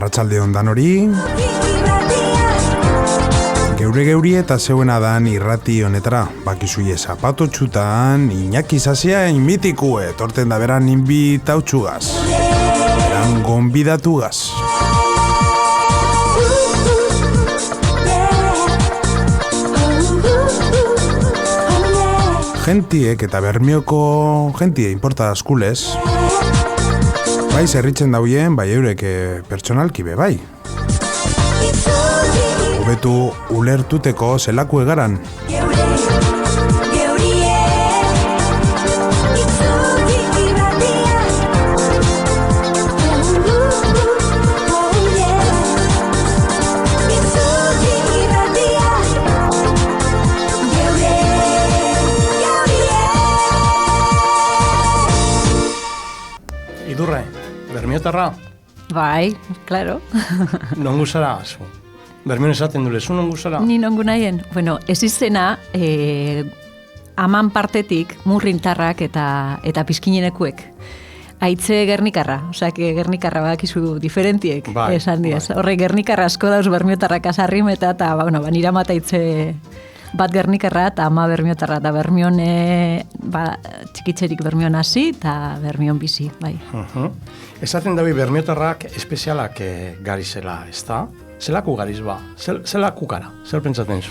Arratsalde on danori. Geuri eta zeuena dan irrati honetara, bakizuie zapatotxutan, Iñaki Sasia inmitikue, torten da beran inbitautxugaz, beran gonbidatugaz. Gentiek eta Bermioko gentie importa askulez, bai zerritzen dauien, bai eurek pertsonalki be bai. Hobetu ulertuteko zelaku egaran. Idurre, Bermiotarra? Bai, claro. Nongu zara, zu? Bermion esaten dule, zu nongu zara? Ni nongu nahien. Bueno, ez izena, aman partetik murrintarrak eta pizkinenekuek. Aitze Gernikarra, Gernikarra badakizu diferentiek, bai, esan diaz. Bai. Horre Gernikarra asko dauz Bermiotarrak asarrimeta, eta nira mataitze bat Gernikarra eta ama Bermiotarra, eta Bermion, txikitzerik Bermion hasi eta Bermion bizi, bai. Esaten dabi Bermiotarrak espezialak garizela, ez da? Zelaku gariz ba? Zelaku gara? Zer pentsaten zu?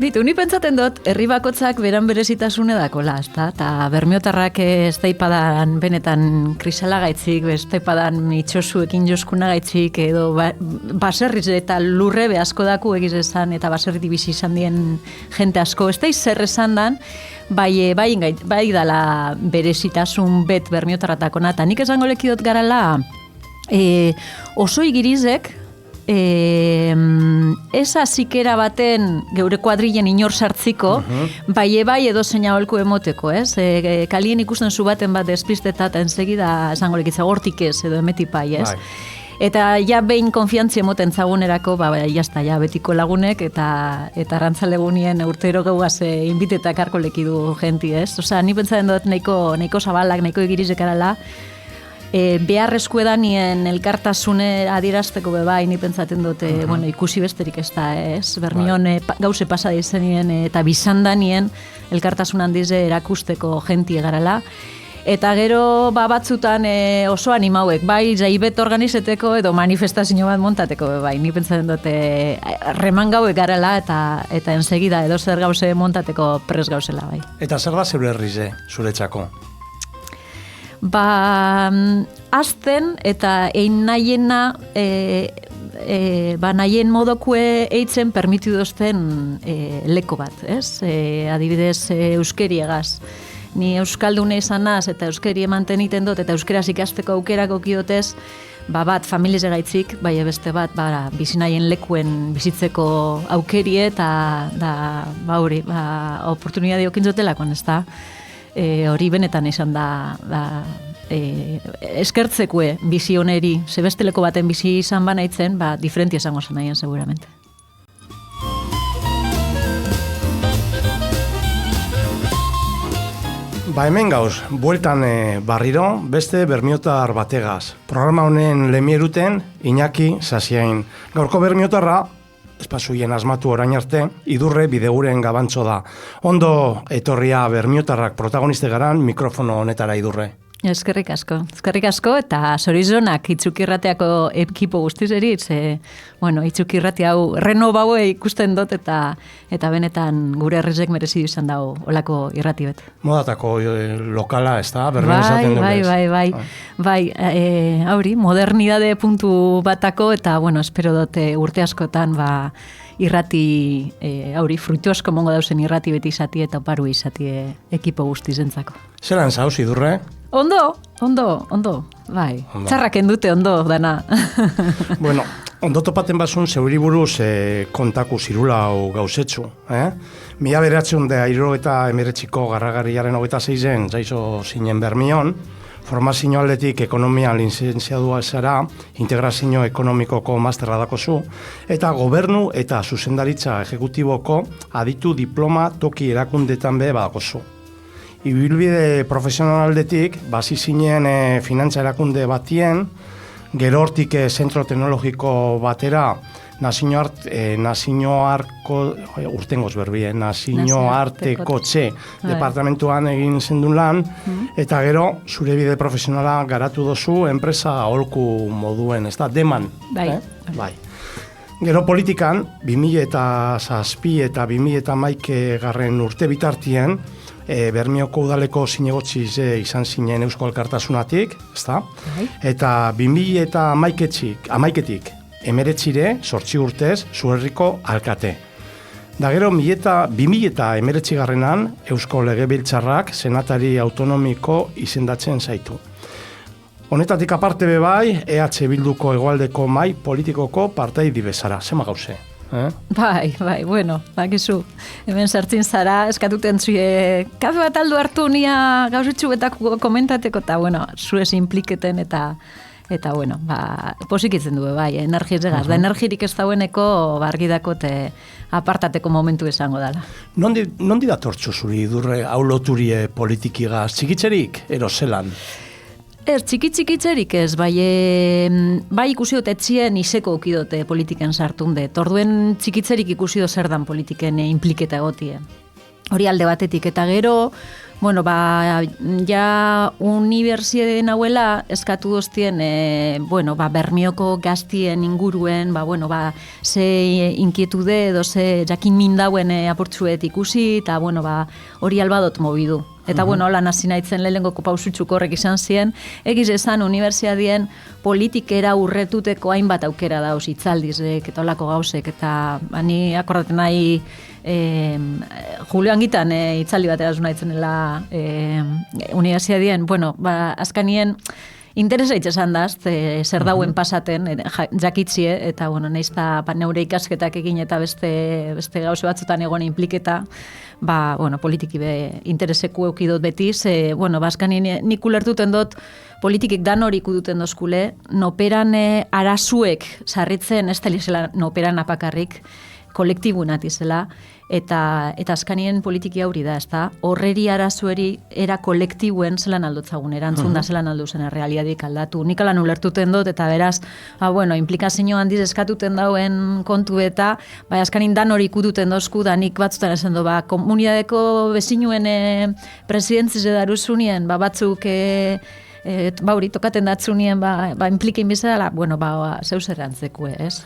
Bitu, ni pentsaten dut, herri bakotzak beran berezitasune dakola, ez da? Eta Bermiotarrak ez daipadan benetan krisala gaitzik, ez daipadan itxosuekin joskuna gaitzik, edo baserriz eta lurrebe asko daku egiz esan, eta baserri bizi izan dien jente asko, ez da zer esan dan, bai dala berezitasun bet Bermiotarratakona, eta nik esango lekidot garala oso igirizek, esa zikera baten geure kuadrilen inor sartziko, bai edo zeina holku emoteko, ez? Kalien ikusten zu baten bat despisteta eta ensegida esango lekitza gortik ez edo emetipai, ez? Bai. Eta ja behin konfiantzi emoten zagunerako, jazta, betiko lagunek eta arrantzalegunien urtero geugaz inbitetak arko lekidu genti, ez? Osa, ni pentsatzen dut nahiko zabalak, nahiko egirizek arala, beharrezko edanien elkartasune adierazteko bai, ni pentsaten dute, ikusi besterik ez da, ez? Bermion gauze pasa izenien eta bizandanien elkartasun handize erakusteko jentie garala. Eta gero batzutan oso animauek, bai jaibet organizeteko edo manifestazio bat montateko bai, ni pentsaten dute reman gauek garala eta ensegida edo zer gauze montateko pres gauzela bai. Eta zer da zeure herrize, zuretzako? Azten eta egin nahiena nahien modokue eitzen permitu dozten leko bat, ez? Adibidez, euskeriagaz. Ni euskaldune izanaz eta euskeri manteniten dut eta euskeraz ikasteko aukerako kidotez, bat familiz egaitzik, bai beste bat bizi nahien lekuen bizitzeko aukerie eta oportunidade okintzotelakon, ez da? Hori benetan izan da eskertzekue bizi honeri, zebesteleko baten bizi izan banaitzen, diferentia izango zen nahien seguramente. Hemen gauz, bueltan barriro, beste Bermiotar bategaz. Programa honen lemieruten Iñaki Sasiain. Gaurko Bermiotarra, espasuien asmatu orain arte, Idurre Bideguren gabantzo da. Ondo etorria Bermiotarrak protagoniste garan mikrofono honetara Idurre. Eskerrik asko eta zorizonak Itzukirrateako ekipo guztizeri, Itzukirrate hau renovaue ikusten dut eta benetan gure herrizek merezi izan dago olako irrati bet. Modatako lokala, ez da? Bermen esaten dugu. Bai, hauri, modernidade puntu batako eta, espero dut urte askotan, irrati, fruitu asko mongo dauzen irrati beti izati eta oparu izati ekipo guztizentzako. Zeran zauz, Idurre? Ondo, bai. Txarrak endute ondo, dana. Ondo topaten bazun zeuri buruz kontaku zirula hau gauzetzu. Mila beratzen da eta emeretziko garragarriaren 26-en zaizo zinen Bermion, formazio aldetik ekonomian lizentziadua zara, integrazio ekonomikoko masterra dakozu, eta gobernu eta zuzendaritza ejekutiboko aditu diploma toki erakundetan be badakozu. Ibilbide profesional aldetik, basi zinen finantza erakunde batien, Gero hortik zentro teknologiko batera, urtengoz berbien, nazioartekotxe departamentuan egin zendun lan, eta gero zure bide profesionala garatu dozu enpresa aholku moduen, ez da, deman. Bai. Gero politikan, 2007 eta 2011 garren urte bitartien, Bermioko udaleko zinegotziz izan zinen Eusko Alkartasunatik, ezta? Eta 2011etik 19 urtez Zuerriko alkate. Da gero 2019 garrenan Eusko Legebiltzarrak senatari autonomiko izendatzen zaitu. Honetatik aparte bebai, EH Bilduko hegoaldeko mai politikoko partaide bezala, zema gauze? Bai, bueno, bakizu, hemen sartzen zara, eskatuten zuie, kafe bat aldu hartu nia gauzitxu eta komentateko, eta, bueno, zuez impliketen eta bueno, posikitzen du, bai, energiz egaz. Da energirik ez daueneko argidakote apartateko momentu izango dela. Nondi datortxo zuri idurre hauloturie politikigaz? Txikitzerik, ero zelan? Txikitzerik ez, bai ikusi dut etxien iseko ukidote politiken sartunde. Torduen txikitzerik ikusi dut zer dan politiken impliketa egotie. Hori alde batetik, eta gero, bueno, ja unibertsiade nahuela eskatu doztien, Bermioko gaztien inguruen, ze inkietude edo ze jakin mindauen apurtzuet ikusi, eta, hori albadot mobidu. Eta, hola nazi nahitzen lehenengoko pausutxuko horrek izan ziren, egiz esan unibertsiadien politikera urretuteko hainbat aukera dauz itzaldizek, eta holako gauzek, eta ni akordaten nahi Julio Angitan itzaldi bat erazun nahitzen unibertsiadien, azkanien interesa itxesan daz, zer dauen pasaten, jakitzie, eta, nahizta neure ikasketak egin eta beste gauze batzutan egon impliketa, politiki be intereseku eukidot beti, azkanien nik ulertuten dut, politikik dan hori ikuduten dozkule, noperan arazuek sarritzen, ez talizela noperan apakarrik, kolektibu natizela, eta azkanien politiki hauri da, ezta? Horreri arazueri era kolektibuen zelan aldotzagun, erantzun da zelan aldu zen errealiadik aldatu. Nik alan ulertuten dut, eta beraz, implikazio handiz eskatuten dauen kontu eta, azkanin dan hori ikuduten dozku, da nik batzutan esan du, komunidadeko bezinuen presidentziz edaruzunien, batzuk tokaten datzunien, implikin bizala, zeus errantzeko, ez?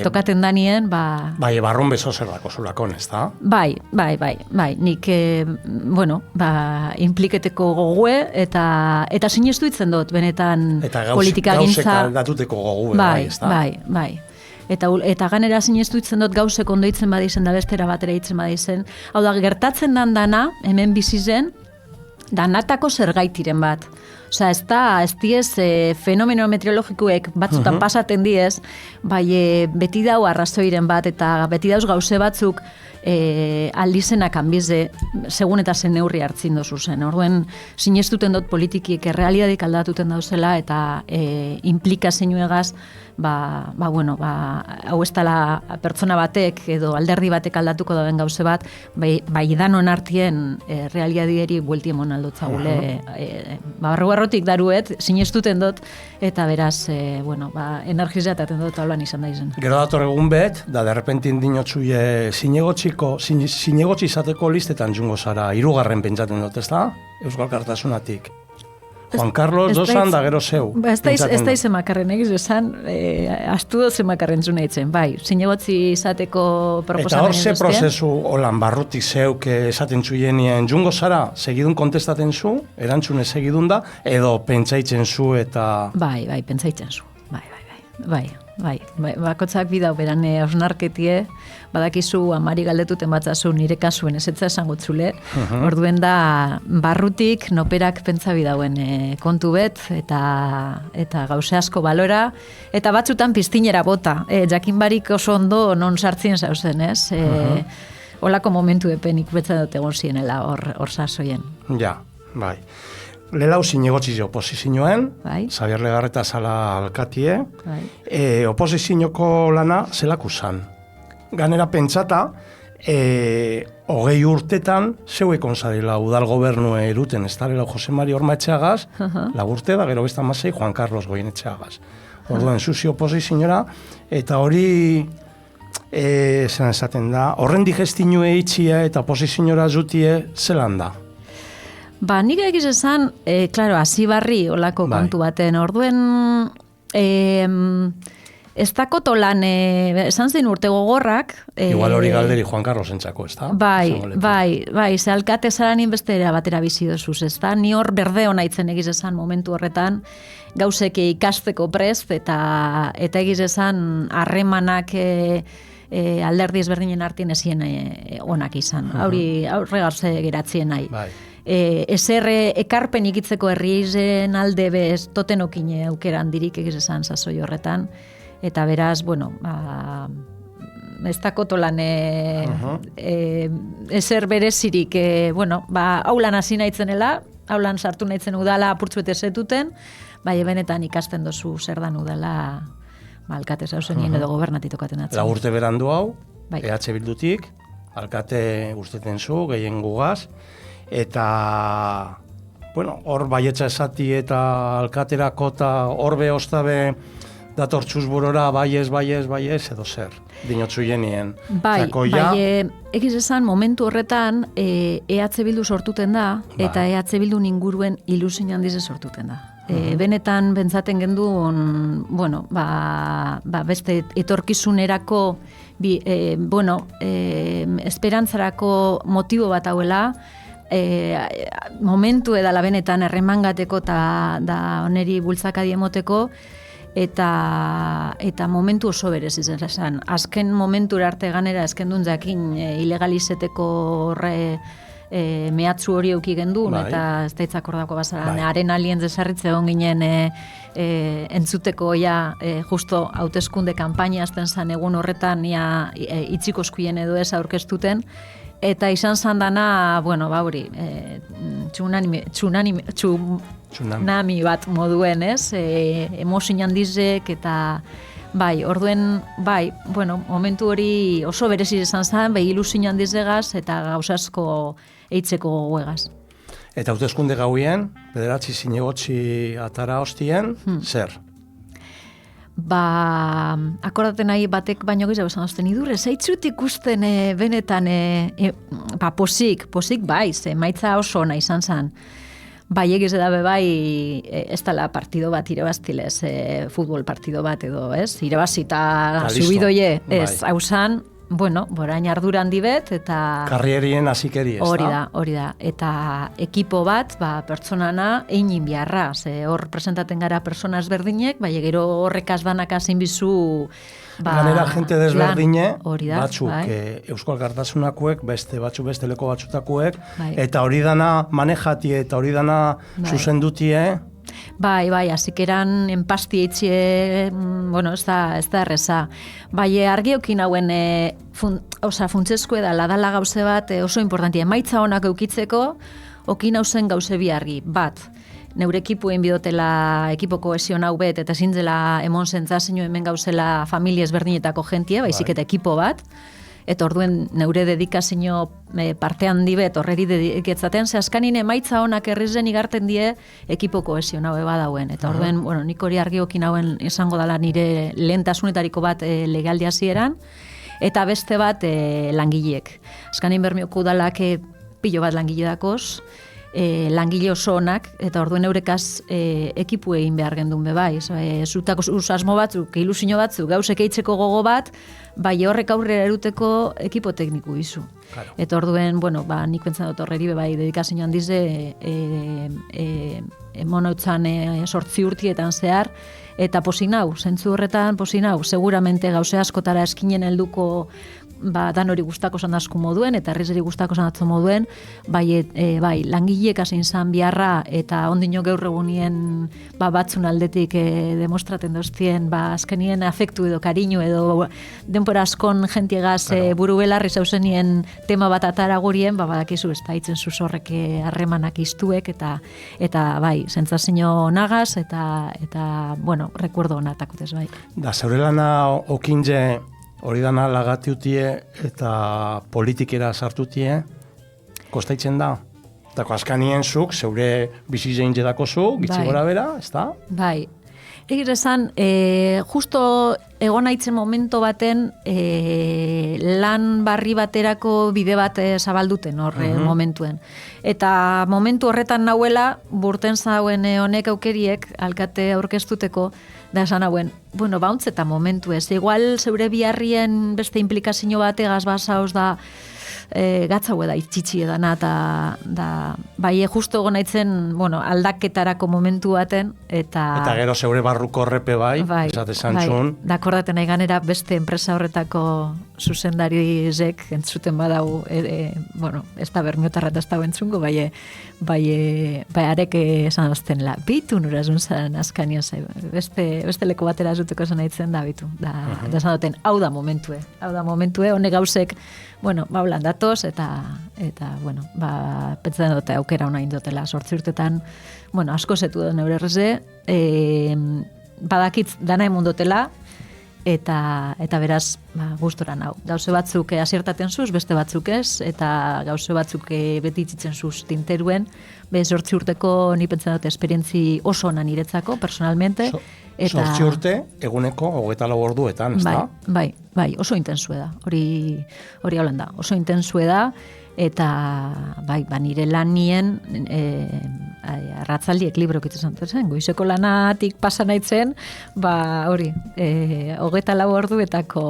Tokaten danien, barrun bezo zer dako zulakon, ez da? Bai, nik, impliketeko gogue, eta sinestu itzen dut, benetan politika gintza. Eta gauzek aldatuteko gogue, ez da? Bai. Eta ganera sinestu itzen dut gauzek ondoitzen badizen, da bestera batera itzen badizen. Hau da, gertatzen dana, hemen bizizen, danatako zergaitiren bat. Osa, ez diez fenomeno meteorologikoek batzutan pasaten diez, beti dau arrazoiren bat, eta beti dauz gauze batzuk aldizenak hanbize, segun eta zen neurri hartzin dozu zen. Orduen, sinestuten dut politikiek errealiadik aldatuten dauzela, eta implikazioegaz, hau ez dela pertsona batek edo alderdi batek aldatuko dauen gauze bat, danon artien realiadieri bueltiemon aldotzagule. Barrotik daruet, sinestuten dut, eta beraz, energizea etaten dut haulan izan da izen. Gero dator egun bet, da derrepentin dinotzuie zinegotzi izateko listetan jungo zara, 3. pentsaten dut, ez da? Eusko Alkartasunatik. Juan Carlos dozan da gero zeu. Ez da izemakarren egiz esan, astu dut zemakarren zuna itzen, zinegotzi izateko proposamen. Eta hor ze prozesu holan barrutik zeuk esaten zuenien jungo zara, segidun kontestaten zu, erantzune segidun da, edo pentsaitzen zu eta... Bai, pentsaitzen zu, bakotzak bidau beran hausnarketie, badakizu amari galdetuten batzazu nire kasuen ezetza esangotzule, orduen da barrutik noperak pentsa bidauen kontu bet, eta gauze asko balora, eta batzutan piztinera bota, jakin barik oso ondo non sartzien zauzen, ez? Holako momentu epenik betza dut egon zienela hor sasoien. Ja, bai. Lelau zinegotzi oposizioen, Xabier Legarreta zala alkatie, oposizioko lana zelako zan. Ganera pentsata, 20 urtetan, zeuekon zarela udal gobernue eruten, ez darela Jose Mari Ormaetxeagaz, 4 urte da, gero besta masei Juan Carlos Goienetxeagaz. Orduan, zuzi oposiziora, eta hori zen esaten da, horren digestinue itxia eta oposiziora zutie zelan da? Ba, nik egiz esan, klaro, hasi barri olako kontu baten, orduen, ez dakot lan, esan zein urte gogorrak. Igual hori galderi Juan Carlos entzako, ez da? Bai, ze alkate zaranin beste era batera bizi dozuz, ez da? Ni hor berde hona itzen egiz esan momentu horretan, gauzek ikasteko prest, eta egiz esan harremanak alderdi ezberdinen artien ezien onak izan. Aurre gauze geratzien nahi. Bai. Ezer ekarpen ikitzeko herrien alde bez toten okine aukeran dirik egiz esan sasoi horretan. Eta beraz, bueno, ez dakot lan ezer berezirik, bueno, haulan hasi naitzenela, haulan sartu naitzen udala apurtzuet ezetuten, bai benetan ikasten dozu zer dan udala alkate zauzenien edo gobernatitokaten atzen. Urte berandu hau, bai. EH Bildutik, alkate usteten zu, gehien gugaz, eta, bueno, hor baietza esati eta alkaterako eta horbe ostabe datortzuz burora, baiez, edo zer, dinotzu jenien. Bai, egiz esan, momentu horretan, EH Bildu sortuten da, eta EH Bildu inguruen ilusio handiz sortuten da. Benetan bentzaten gendun, bueno, beste etorkizunerako, esperantzarako motibo bat hauela, momentu edala benetan erremangateko eta oneri bultzakadi emoteko, eta momentu oso berez izan esan. Azken momentura arte ganera azken duen jakin ilegalizeteko horre mehatzu hori euki gendun, eta ez da itzakordako bazaran, haren alien desarritze egon ginen entzuteko justo hauteskunde kanpaina azten zan egun horretan itxiko eskuien edo ez aurkeztuten, eta izan zandana, bueno, hori, tsunami bat moduen, ez? Emozio handizek eta bai, orduen, bai, bueno, momentu hori oso berezi izan zen, ilusio handizegaz eta gauzasko eitzeko goguegaz. Eta hauteskunde gauien, bederatzi zinegotzi atara hostien, zer? Akordaten nahi batek baino gehiago esan dozten idurre, zeitzut ikusten benetan posik bai, maitza oso ona izan zen. Bai, egiz edabe bai, ez dala partido bat irebaztilez, futbol partido bat edo, ez? Irebazita subidoie, ez, hausan, bueno, borain ardura handi bet, eta... Karrierien hazikeri, ez da? Hori da, eta ekipo bat, pertsonana, egin biharra, ze hor presentaten gara persona ezberdinek, bai, gero horrekaz banaka zein bizu... Ganera gente desberdine, batzuk Euskal Gartasunakuek, beste leko batzutakuek, eta hori dana manejatie eta hori dana zuzendutie. Bai, azikeran enpasti eitzie, bueno, ez da erreza. Bai, argiokin hauen, funtsezko edala, dala gauze bat oso importantia. Emaitza honak eukitzeko, okin hauzen gauze bi argi. Bat, neure ekipuen bidotela ekipo kohesion hau bet, eta zintzela emon zentzazio hemen gauzela familia ezberdinetako jentia, baizik eta ekipo bat, eta orduen neure dedikazio parte handi bet horreri dediketzaten, ze askanien emaitza honak errizen igarten die ekipo kohesion hau badauen, eta orduen, bueno, nik hori argiokin hauen izango dela nire lehentasunetariko bat legaldi hasieran, eta beste bat langileek. Askanien Bermeoko udalak pilo bat langile dakoz, langile oso onak, eta orduen eurekaz ekipu egin behar gendun bebai. Zutako asmo batzuk, ilusio batzuk, gauzek eitzeko gogo bat, bai horrek aurrera eruteko ekipo tekniku izu. Claro. Eta orduen, bueno, nik pentsan dut horreri bebai dedikazio handize monautzan 8 urtietan zehar, eta pozik nau, zentzu horretan pozik nau, seguramente gauze askotara eskinen helduko dan hori gustako zandazku moduen, eta herrizeri gustako zandatzo moduen, bai, langileek hasin zan biharra, eta ondino gaur egunien batzun aldetik demostraten doztien, azkenien afektu edo kariño edo denpora askon jentiegaz buru belarri zauzenien tema bat atara gurien, badakizu ez da itzen zuzorrek harremanak iztuek, eta bai, zentzazio nagaz, eta bueno, rekuerdo honatakutez bai. Da, zeure lana okintze hori dana lagatiutie eta politikera sartutie, kostaitzen da? Eta askanien zuk, zeure bizizein jedako zu, gitzi gora bera, ez da? Bai, Egiz esan, justo egon aitzen momento baten lan barri baterako bide bat zabalduten horre momentuen. Eta momentu horretan nahuela, burten zauen honek aukeriek, alkate aurkeztuteko, da esan hauen, bueno, bauntz eta momentu ez. Igual zeure biharrien beste implikazio bategaz basauz da, gatzaue da itxitxi edana, da bai justo egon aitzen, bueno, aldaketarako momentu baten, eta gero zeure barruko horrepe bai, esate zantxun. Da akordaten nahi ganera beste enpresa horretako zuzendarizek entzuten badau, bueno, ez da bermiotarra eta ez da bentzungo, bai arek esan dozten la, bitu nura zuntzaren azkanian zai, beste leko batera zuteko esan aitzen da bitu, da esan duten, hau da momentue, honek gauzek, bueno, baulan datoz, eta bueno, pentsatzen dute aukera hona indotela 8 urtetan, bueno, asko zetu da neure erreze, badakitz dana emundotela, eta beraz, gustora nau. Gauze batzuk asiertaten zuz, beste batzuk ez, eta gauze batzuk beti itzitzen zuz tinteruen, 8 urteko ni pentsatzen dute esperientzi oso ona niretzako, personalmente. 8 urte, eguneko 24 orduetan, ez da? Bai, oso intensue da, hori haulan da, oso intensue da, eta nire lan nien arratzaldiek librok itzen zen, goizeko lanatik pasa naitzen, hori, 24 orduetako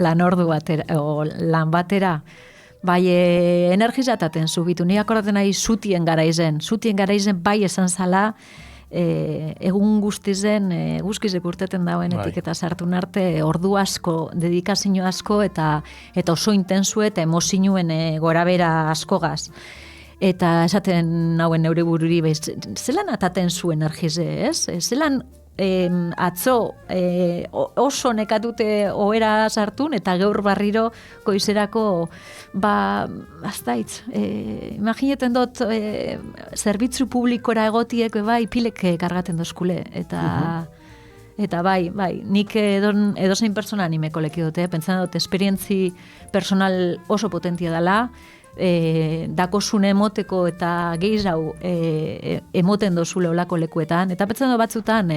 lan ordu batera, o lan batera, energizataten zubitu, ni akordaten nahi zutien garaizen bai esan zala, egun guztizen, guzkizek urteten dauenetik eta sartu narte ordu asko, dedikazio asko eta oso intensu eta emozinuen gorabera askogaz. Eta esaten nauen neure bururi, zelan ataten zu energize, ez? Zelan atzo oso nekatute ohera sartun eta gaur barriro goizerako aztaitz, imagineten dut zerbitzu publikora egotiek pilek kargaten dozkule eta bai, nik edozein persona animeko leki dute, pentsan dut esperientzi personal oso potentia dela, dakosune emoteko eta gehiago emoten dozule olako lekuetan, eta pentsan dut batzutan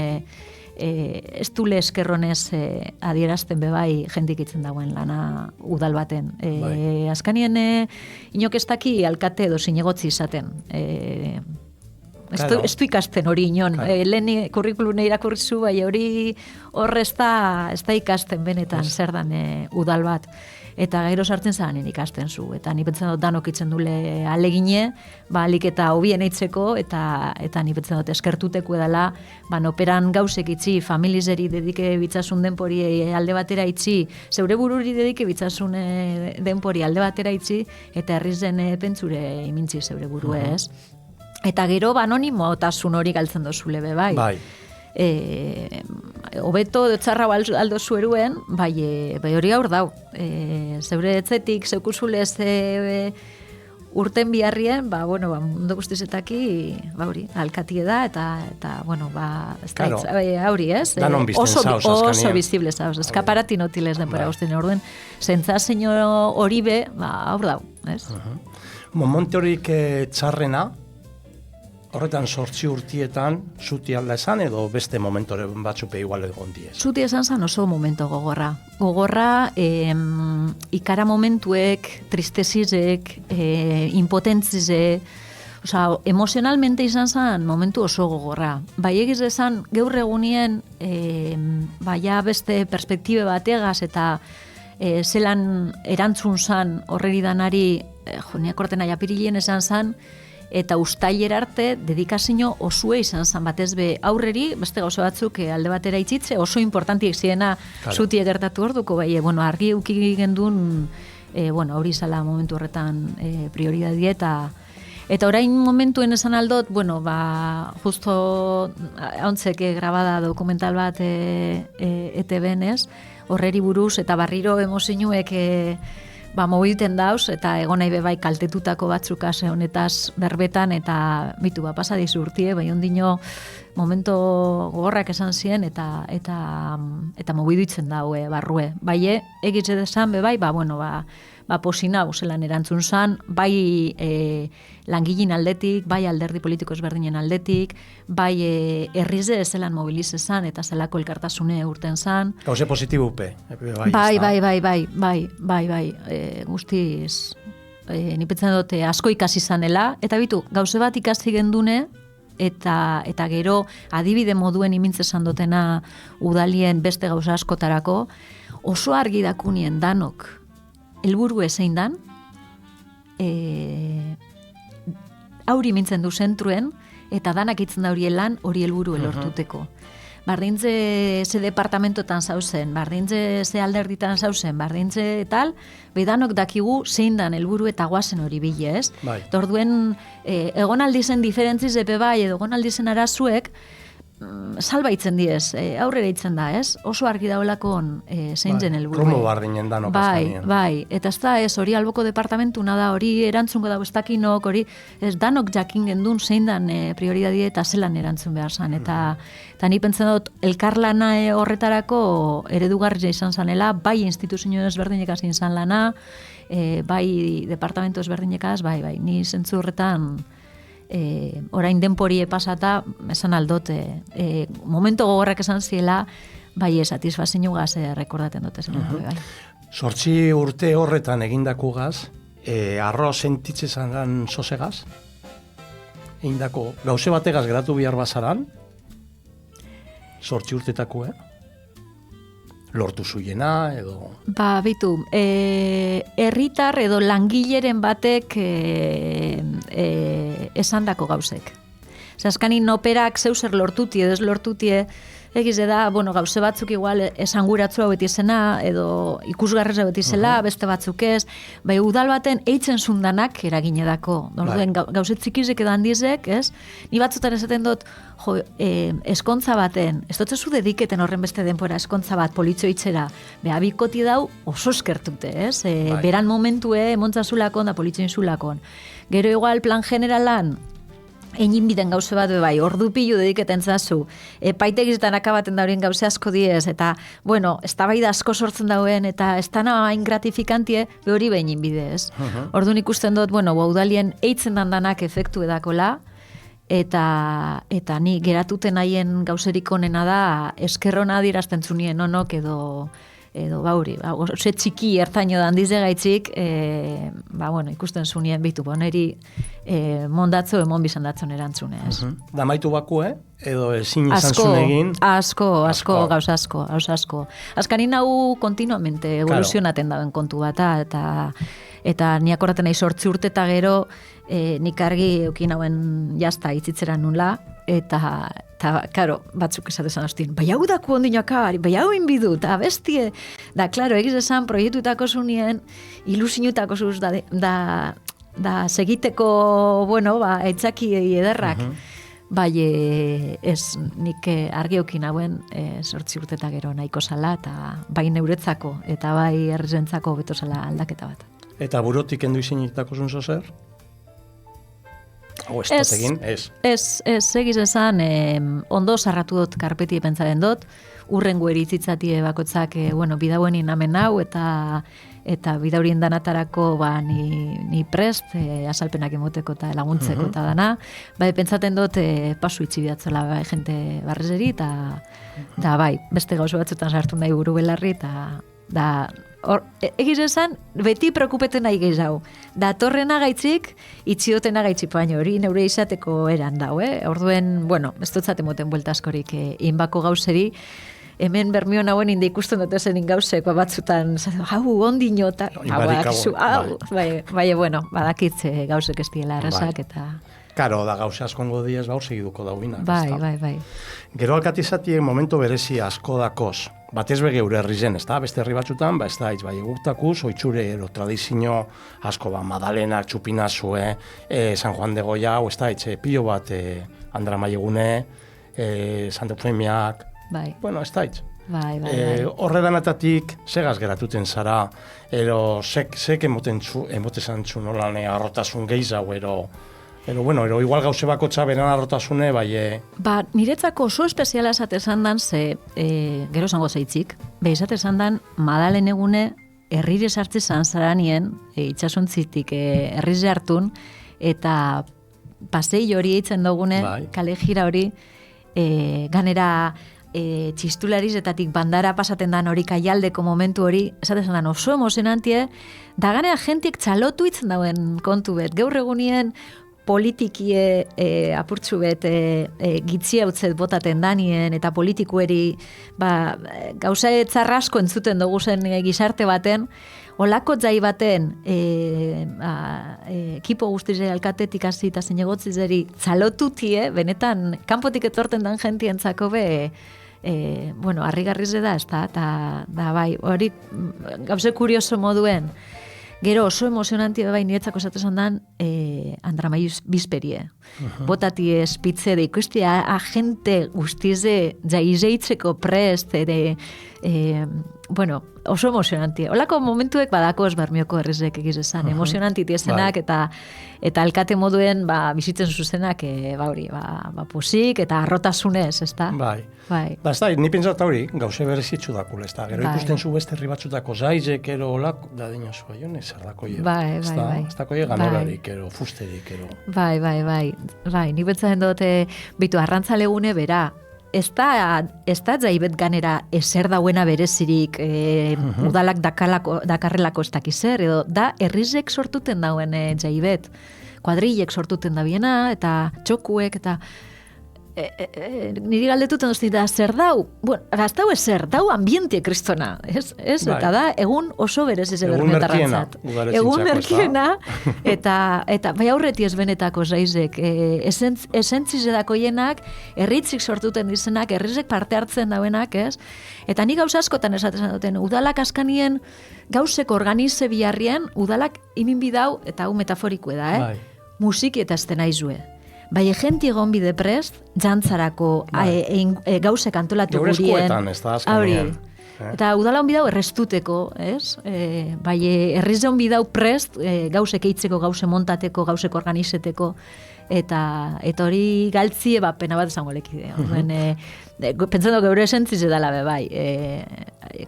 ez dule eskerronez adierazten bebai jendik itzen dagoen lana udal baten. Azkanien inok ez daki alkate edo zinegotzi izaten. Ez du ikasten hori inon. Lehen kurrikulune irakurrizu, bai hori horre ez da ikasten benetan zer dan udal bat. Eta gero sartzen zanen ikasten zu. Eta ni pentsan dut danok itzen dule alegine, alik eta hobien eitzeko, eta ni pentsan dut eskertuteko edala, operan gauzek itzi, familizeri dedike bitzasun denpori alde batera itzi, zeure bururi dedike bitzasun denpori alde batera itzi, eta herrizen pentsure imintzi zeure buru ez. Eta gero anonimotasun hori galtzen dozule be bai. Hobeto txarra aldo zueruen, bai hori gaur dau. Zeure etzetik, zeukuzulez urten biharrien, mundu guztizetaki, hori, alkatie da, eta hori, ez? Danon bizten zauz, azkania. Oso bizible zauz, eskaparati notiles denpora guztien orduen, zentzazio hori be, hor dau, ez? Momente horik txarrena, horretan 8 urtietan, zuti alda esan edo beste momentore batzupe igual egon diez? Zuti esan zan oso momento gogorra. Gogorra, ikara momentuek, tristezizek, impotentzize, emozionalmente izan zan momentu oso gogorra. Bai egiz esan, gaur egunien, beste perspektibe bategaz eta zelan erantzun zan horreri danari, niak orten aiapirilien esan zan, eta ustailer arte dedikazio osue izan zan batez be aurreri, beste gauza batzuk alde batera itzitze, oso importantiek ziena zutie gertatu orduko, argi uki gendun, hori zala momentu horretan prioridadie eta orain momentuen esan aldot, justo hauntzek grabada dokumental bat ETB-en ez, horreri buruz eta barriro emozioek mogiten dauz, eta egon nahi bebai kaltetutako batzuk ase honetaz berbetan, eta bitu, pasadizu urtie, bai ondino momento gogorrak esan ziren, eta mobiduitzen daue barrue. Bai, egitze desan bebai, posinau zelan erantzun zan, bai langilin aldetik, bai alderdi politiko ezberdinen aldetik, bai herrize zelan mobilize zan, eta zelako elkartasune urten zan. Gauze positibupe. Bai, guztiz, ni pentsen dute asko ikasi zanela, eta bitu, gauze bat ikasi gendune, eta gero adibide moduen imintze esan dutena udalien beste gauza askotarako, oso argi dakunien danok helburu ezein dan, hauri mintzen du zentruen, eta danak itzen da hori lan hori helburu elortuteko. Bardintze ze departamentotan zauzen, bardintze ze alderditan zauzen, bardintze tal, bedanok dakigu zein dan helburu eta guazen hori bile, ez? Bai. Torduen, egon aldizen diferentziz epe bai, edo egon aldizen arazuek, salbaitzen diez, aurrera itzen da, ez? Oso argi daulakon zein zen helburu. Kromo bardinen danok azkanien. Bai, eta ez da ez, hori alboko departamentuna da, hori erantzungo dago ez dakinok, hori ez danok jakin gendun zein dan prioridadie eta zelan erantzun behar zan, eta ni pentsen dut, elkarlana horretarako eredugarria izan zanela, bai instituzio ezberdinek hazin zan lana, bai departamento ezberdinekaz, bai, ni zentzu horretan orain denporie pasata, esan aldote, momento gogorrak esan ziela, bai, satisfazio gaz rekordaten dute zen. Bai. 8 urte horretan egindako gaz, arro sentitze zan sosegaz? Egindako gauze bategaz geratu bihar bazaran? 8 urtetako, lortu zuiena, edo... Ba, bitu, herritar edo langileren batek esandako gauzek. Zaskanin operak zeuser lortutie, edo ez lortutie, egize da, gauze batzuk igual esanguratzua beti zena, edo ikusgarreza beti zela, beste batzuk ez, bai, udal baten eitzen zundanak eragine dako. Orduen, gauze txikizek edo handizek, ez? Ni batzutan esaten dut, eskontza baten, ez dutzezu dediketen horren beste denpora eskontza bat politxoitzera, beha bikoti dau oso eskertute, ez? Beran momentue, emontzazulakon da politxoinzulakon. Gero igual plan generalan, egin biden gauze bat bai, ordu pilu dediketen zazu, epaitegizetan akabaten daurien gauze asko diez, eta, eztabaida asko sortzen dauen, eta ez dana hain gratifikantie, hori behin bidez. Orduan ikusten dut, udalien eitzen dandanak efektu edakola, eta ni geratuten haien gauzerik onena da, eskerrona dirazten zunien onok edo bauri, ose txiki ertaino da handize gaitzik, ikusten zunien bitu, neri mondatzo emon bizan datzon erantzunez. Da maitu baku, edo ezin izan zuen egin? Asko, gauza asko. Azkanin hau kontinuamente evoluzionaten dauen kontu bata, eta ni akordaten nahi 8 urte eta gero, nik argi eukin hauen jazta itzitzera nula, eta karo, batzuk esatezan hostin, bai hau daku ondinoakari, bai hau inbidu, eta bestie, da, klaro, egiz esan proiektutako zunien, ilusinutako zuz, da segiteko, aitzaki ederrak, bai, ez nik argiokin hauen 8 urte eta gero nahiko zala, eta bai neuretzako, eta bai herrizentzako beto zala aldaketa bat. Eta burotik endu izinitako zun zozer? Ez, egiz esan, ondo sarratu dut karpeti pentsaren dut, urrengo eritzitzatie bakotzak, bidauen inamen hau, eta bidaurien danatarako ni prest, azalpenak emoteko eta laguntzeko eta dana, pentsaten dut pasu itxi bidatzela jente barrezeri, eta beste gauzo batzutan sartu nahi buru belarri, eta egiz esan, beti preokupeten nahi gehiago. Datorrena gaitzik, itxiotena gaitzik baino, hori neure izateko eran dau, Orduen, ez dutzate moten buelta askorik inbako gauzeri, hemen bermion hauen inde ikusten dute zen ingauzeko batzutan, hau, ondino, eta badakitze gauzek ez diela errazak, eta... Karo, da gauze askongo diez, segiduko dauginak. Bai. Gero alkatizatien momento berezi asko dakoz, batez bege ure herri zen, beste herri batzutan, ez da, egurtakuz, oitxure, tradizio asko, Madalenak, Txupinazue, San Juan de Goya, ez da, pilo bat, Andra Maiegune, Santa Eufemiak, ez da, horre danatatik, segaz geratuten zara, sek emoten zan nolan arrotasun gehiago, ero igual gauze bakotza beran arrotasune, niretzako oso espeziala esate esan dan, gero zango zeitzik, esate esan dan, Madalen egune, herrire sartze zaranen, itxasuntzitik herrize hartun, eta pasei hori eitzen dugune, kale gira hori, ganera txistularizetatik bandara pasaten dan hori kaialdeko momentu hori, esaten dan oso emozionantie, da ganera jentik txalotu itzen dauen kontu bet. Gaur egunien politikie apurtzu bet gitzia utzet botaten danien, eta politikueri gauza etzarrasko entzuten dugu zen gizarte baten, olako jai baten ekipo guztize alkatetik hasi eta zinegotzizeri txalotutie, benetan kanpotik etorten dan jentientzako harrigarriz da, ez da, eta bai, hori gauze kurioso moduen, gero oso emozionantia bai niretzako esatesan dan Andramai Bizperie. Botati espitze da ikustia agente guztize jaizeitzeko prest, oso emozionantia. Olako momentuek badako Bermioko herrizek egiz esan, emozionantit esenak eta alkate moduen bizitzen zuzenak posik eta arrotasunez, ez da? Bai. Da, ez da, ni pentsat hori, gauze berezitzu dakul, ez da. Gero ikusten zu beste herri batzutako zaizek, ero olako, da dino zua jone, zer dako je. Bai. Ez dako je ganorarik, ero, fusterik, ero. Bai, ni betzaten dute, bitu, arrantzalegune bera, ez da jaibet ganera ezer dauena berezirik udalak dakarrelako ez dakizer, edo da herrizek sortuten dauen jaibet, kuadrilek sortuten da biena, eta txokuek, eta niri galdetuten duzti da zer dau, ez dau ezer, dau ambientie kristona, ez? Eta da, egun oso berez ez bermetarrantzat. Egun merkiena, eta bai aurreti ez benetako zaizek, esentzizedako jenak, erritzik sortuten dizenak, herrizek parte hartzen dauenak, ez? Eta ni gauza askotan esaten duten, udalak askanien gauzeko organize biharrien, udalak inin bidau, eta hau metaforikue da, musiki eta estena izue. Bai, egenti egon bide prest, jantzarako gauzek antolatu gurien. Geurezkoetan, ez da azkenien. Eta udala onbidau errestuteko, ez? Bai, herrize onbidau prest, gauzek eitzeko, gauze montateko, gauzek organizeteko, eta hori galtzie, pena bat esango lekide. Pentsando geure esentziz edala be, bai,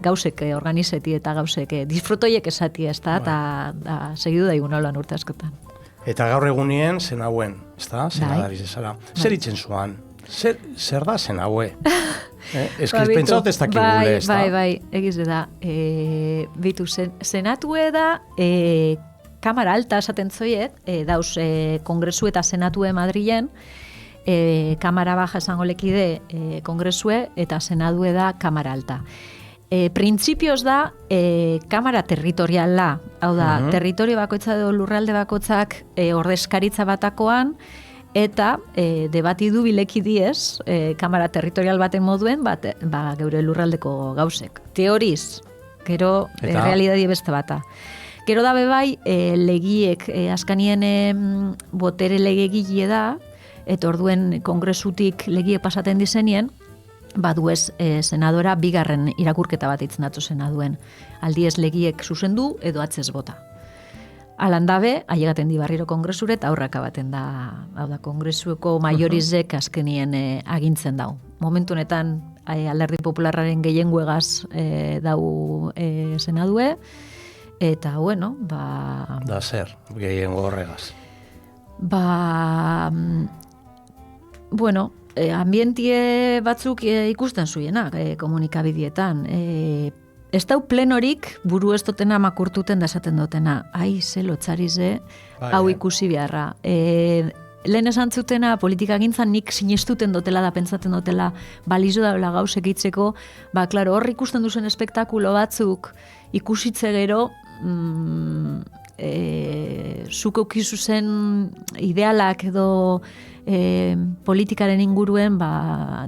gauzek organizeti eta gauzek disfrutoiek esati, ez da, eta segidu daigun holan urte askotan. Eta gaur egunien zen hauen, ez da? Zenadariz ezara. Zer itzen zuan? Zer da zen haue? Eskiz, pentsaot ez dakigule, ez da? Bai, egiz da. Bitu, senatue da, kamara alta esaten zoiet, dauz kongresu eta senatue Madrilen, kamara baja esango lekide kongresue, eta senadue da kamara alta. Printzipioz da, kamara territoriala, hau da, territorio bakoitza edo lurralde bakoitzak ordezkaritza batakoan, eta debati du bileki diez, kamara territorial baten moduen, geure lurraldeko gauzek. Teoriz, gero realidadi beste bata. Gero da bebai, legiek, askanien botere legegile da, eta orduen kongresutik legie pasaten dizenien, baduez senadora bigarren irakurketa bat itzen datu senaduen. Aldiez legiek zuzendu edo atzez bota. Alandabe, ailegaten di barriro kongresure eta aurraka baten da, hau da, kongresueko maiorizek azkenien agintzen dau. Momentu honetan Alderdi Popularraren gehienguegaz dau senadue, eta bueno, Da zer, gehiengo horregaz? Bueno, ambientie batzuk ikusten zuenak komunikabidietan. Ez dau plenorik buru ez dotena makurtuten da esaten dutena. Ai, ze lotzarize, hau ikusi beharra. Lehen esan zutena politika gintzan nik sinestuten dotela da pentsaten dutela balizo daula gauzek itzeko, klaro, hor ikusten duzen espektakulo batzuk ikusitze gero, zuko kizu zen idealak edo politikaren inguruen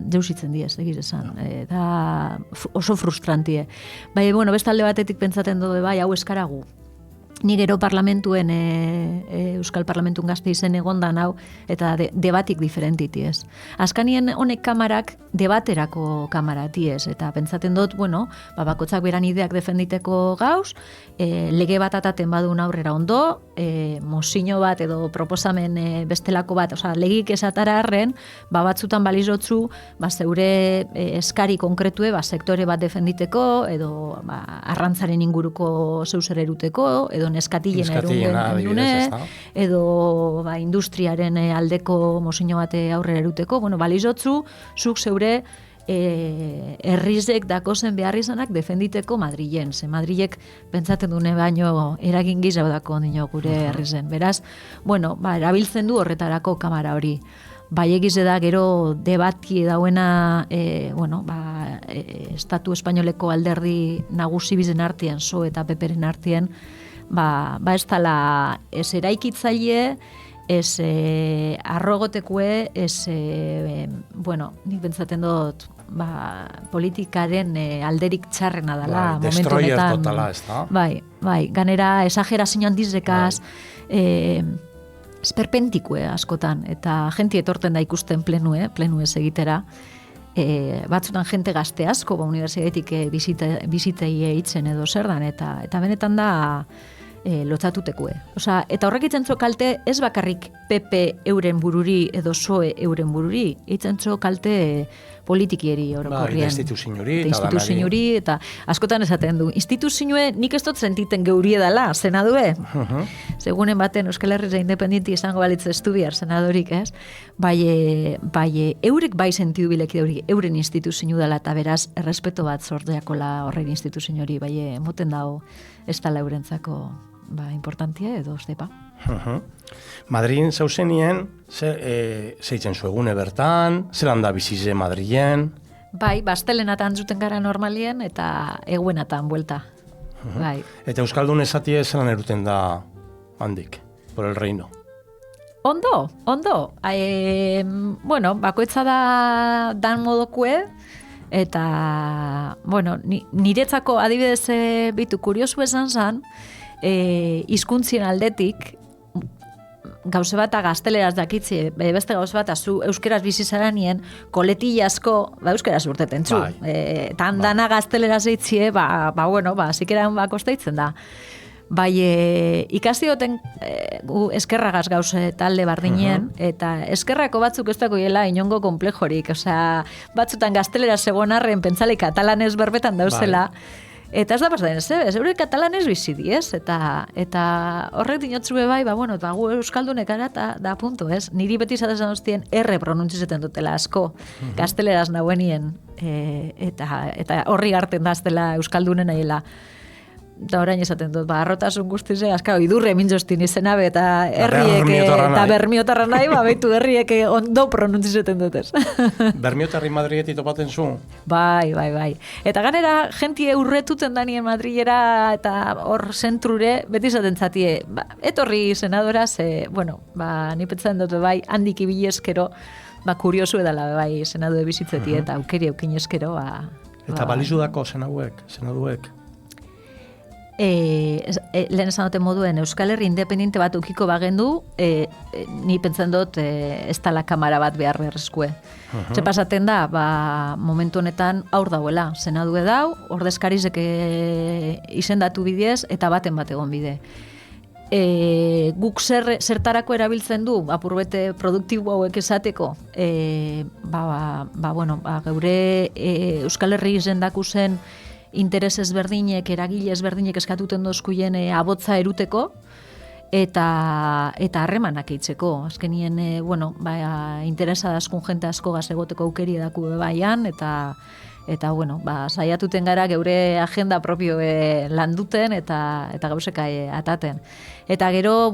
deusitzen diez, egiz esan. Da oso frustrantie. Bai, bestalde batetik pentsaten dute, bai, hau eskaragu. Ni gero parlamentuen, Euskal Parlamentun gazte izen egondan hau, eta debatik diferentiti ez. Azkanien honek kamarak debaterako kamarati ez, eta pentsaten dut, bakotzak beran ideak defenditeko gauz, lege bat ataten badun aurrera ondo, mozio bat edo proposamen bestelako bat, osea, legik esatara arren, batzutan balizotzu, zeure eskari konkretue, sektore bat defenditeko, edo arrantzaren inguruko zeuzer eruteko, edo neskatilen erune, edo industriaren aldeko mozio bat aurrera eruteko, balizotzu, zuk zeure herrizek dakozen behar izanak defenditeko Madrilen. Ze Madrilek pentsaten dune baino eragin gizau dako dino gure herrizen. Beraz, erabiltzen du horretarako kamara hori. Bai egize da gero debati dauena Estatu Espainoleko alderdi nagusi bizen artean, PSOE eta PPren artean, ez dala ez eraikitzaile, ez arrogotekue, ez, nik pentsaten dut, politikaren alderik txarrena dela, momentu honetan. Destroyer totala, ez da? Bai, ganera, esagerazio handizekaz, esperpentikue askotan, eta jenti etorten da ikusten plenue egitera, batzutan jente gazte asko, unibertsitatetik bizitei eitzen edo zer dan, eta benetan da, lotzatutekue. Eta horrek itzentzo kalte ez bakarrik PP euren bururi edo PSOE euren bururi, itzentzo kalte politikieri orokorrien. Instituzioari, eta askotan esaten du. Instituzioe nik ez dut sentiten geurie dela, senadue. Segunen baten Euskal Herria independenti izango balitz estudiar senadorik, ez? Bai, eurek bai sentidu bileki hori, euren instituzio dela, eta beraz, errespeto bat sordeakola horren instituzioari, bai, moten dago ez dela eurentzako importantia edo oztepa. Madrin zauzenien, zeitzen zuegune bertan, zelan da bizize Madrilen? Bai, bastelenatan zuten gara normalien eta eguenatan buelta. Eta Euskaldun esatie zelan eruten da handik, por el reino? Ondo. Bakoitza da dan modokue, eta, niretzako adibidez bitu kuriosu esan zan, hizkuntzien aldetik, gauze bat gazteleraz dakitzi, beste gauze bat euskeraz bizizaranien, koletilla asko, euskeraz urteten zu. Tan dana gazteleraz eitzie, zikeran kosteitzen da. Bai, ikasi duten eskerragaz gauze talde bardinen, eta eskerrako batzuk ez dago hiela inongo komplejorik, batzutan gaztelera zegoen arren pentsale katalanez berbetan dauzela, eta ez da pasaden ez, eure katalanez bizidi, ez? Eta horrek dinotzue bai, eta gu euskaldunek ara, da punto, ez? Niri beti zaten duztien erre pronuntzizeten dutela asko, gazteleraz nahuenien, eta horri garten daztela euskaldunen nahiela. Eta orain esaten dut, arrotasun guztize, idurre mintzostin izena, eta herriek, eta bermiotarra nahi, behitu herriek ondo pronuntzizeten dutez. Bermiotarri Madriletik topaten zu? Bai. Eta ganera, jentie urretuten danien Madrilera, eta hor zentrure, beti izaten zatie, etorri senadora, ni pentsatzen dut, handik ibili eskero, kuriosu edala, senadue bizitzeti, eta aukeri aukin eskero, Eta balizu dako senaduek? Lehen esan duten moduen Euskal Herri independente bat ukiko bagendu, ni pentsen dut ez tala kamara bat behar beharrezkue. Ze pasaten da, momentu honetan aur dauela, senadue dau, ordezkarizek izendatu bidez, eta baten bat egon bide. Guk zertarako erabiltzen du, apurbete produktibo hauek esateko, geure Euskal Herri izendaku zen interes ezberdinek, eragile ezberdinek eskatuten dozkuien abotza eruteko, eta harremanak eitzeko. Azkenien, interesa daskun jente asko gazegoteko aukeri edaku bebaian, eta saiatuten gara geure agenda propio landuten, eta gauzeka ataten. Eta gero,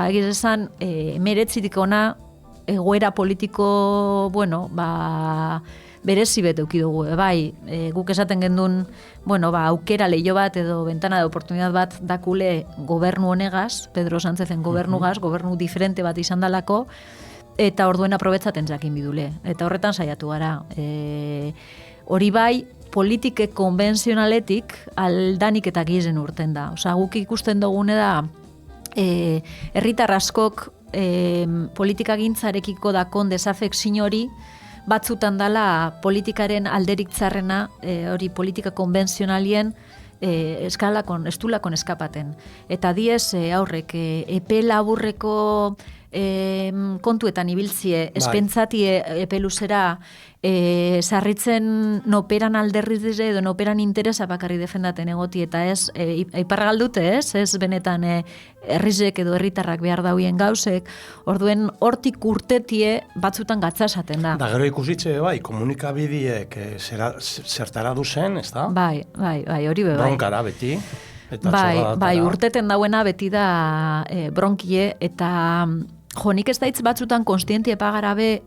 egiz esan, meretzitik ona, egoera politiko, berezi bet eukidugu, guk esaten gendun, aukera leio bat edo ventana de oportunidad bat dakule gobernu honegaz, Pedro Sánchezen gobernugaz, gobernu diferente bat izan dalako, eta orduen aprobetzaten jakin bidule. Eta horretan saiatu gara. Hori bai, politike konbentzionaletik aldanik eta gizen urten da. Guk ikusten dugune da, herritar askok politikagintzarekiko dakon desafekzio hori, batzutan dala politikaren alderik txarrena, hori politika konbentzionalien estulakon eskapaten. Eta diez aurrek epe laburreko kontuetan ibiltzie, espentzatie epe luzera, sarritzen noperan alderriz edo noperan interesa bakarri defendaten egoti, eta ez, aiparra galdute ez benetan herrizek edo herritarrak behar dauien gauzek, orduen hortik urtetie batzutan gatzasaten da. Da gero ikusitze bai, komunikabideek zertara duzen, ez da? Bai, hori be bai. Bronkara beti. Bai, urteten dauena beti da bronkie, eta nik ez daitz batzutan konstientie pagarabe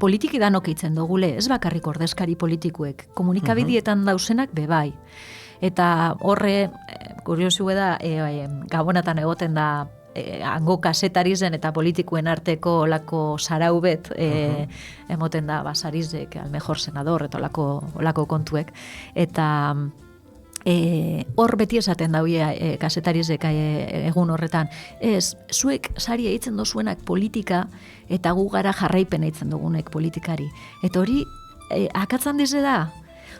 politiki danok eitzen dugule, ez bakarrik ordezkari politikuek, komunikabidietan dausenak bebai. Eta horre, kuriosu da, Gabonatan egoten da hango kasetarizen eta politikuen arteko olako saraubet emoten da basarizek, al mejor senador, eta olako kontuek. Eta hor beti esaten dauia kasetarizek egun horretan, zuek sari eitzen dozuenak politika eta gu gara jarraipen eitzen dugunek politikari. Eta hori, akatzan dize da?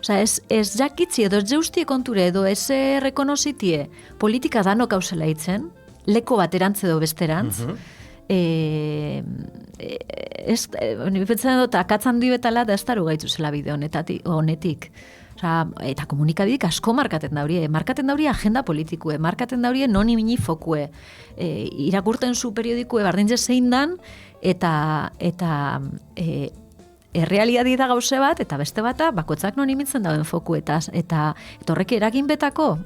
Osa, ez jakitzi edo ez jeustie konture edo ez rekonozitie politika danok hausela eitzen, leko baterantz edo besterantz, pentsatzen dut, akatzan betala da ez daru gaitzu zela bide honetik. Eta komunikabidik asko markaten daurie agenda politikue, markaten daurie noni mini fokue, irakurten zu periodikue bardintze zein dan, eta errealiadi da gauze bat, eta beste bata, bakotzak non imitzen dauen foku, eta horrek eragin betako,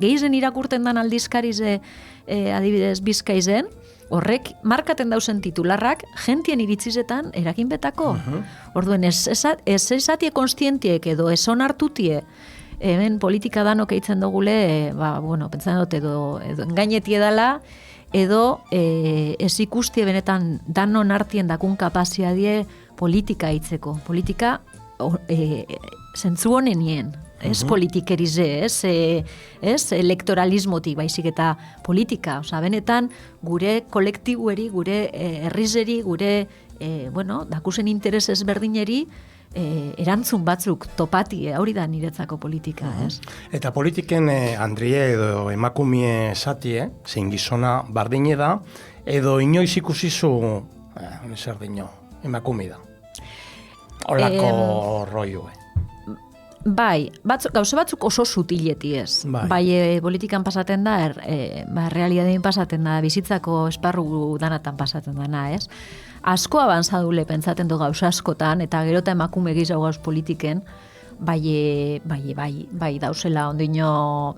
geizen irakurten dan aldizkarize, adibidez Bizkaizen, horrek markaten dausen titularrak gentien iritzizetan eragin betako. Orduen, ez esatie konstientiek edo ez onartutie, hemen politika danok eitzen dugule, pentsan dut edo engainetie dela, edo ez ikustie benetan danon artien dakun kapazia die politika eitzeko. Politika zentzu honenien. Ez politikerize, ez elektoralismotik baizik eta politika. Benetan gure kolektibueri, gure herrizeri, gure dakusen interes ezberdineri erantzun batzuk topati, hori da niretzako politika, ez? Eta politiken Andrie edo emakumie esatie, zein gizona bardine da, edo inoiz ikusizu, zer dino, emakume da. Olako roioe. Bai, gauze batzuk oso sutileti ez. Bai, politikan pasaten da, realidadein pasaten da, bizitzako esparru danatan pasaten dana, ez? Asko abantzadule pentsaten du gauza askotan, eta gerota emakume gizau gauz politiken, bai dauzela ondino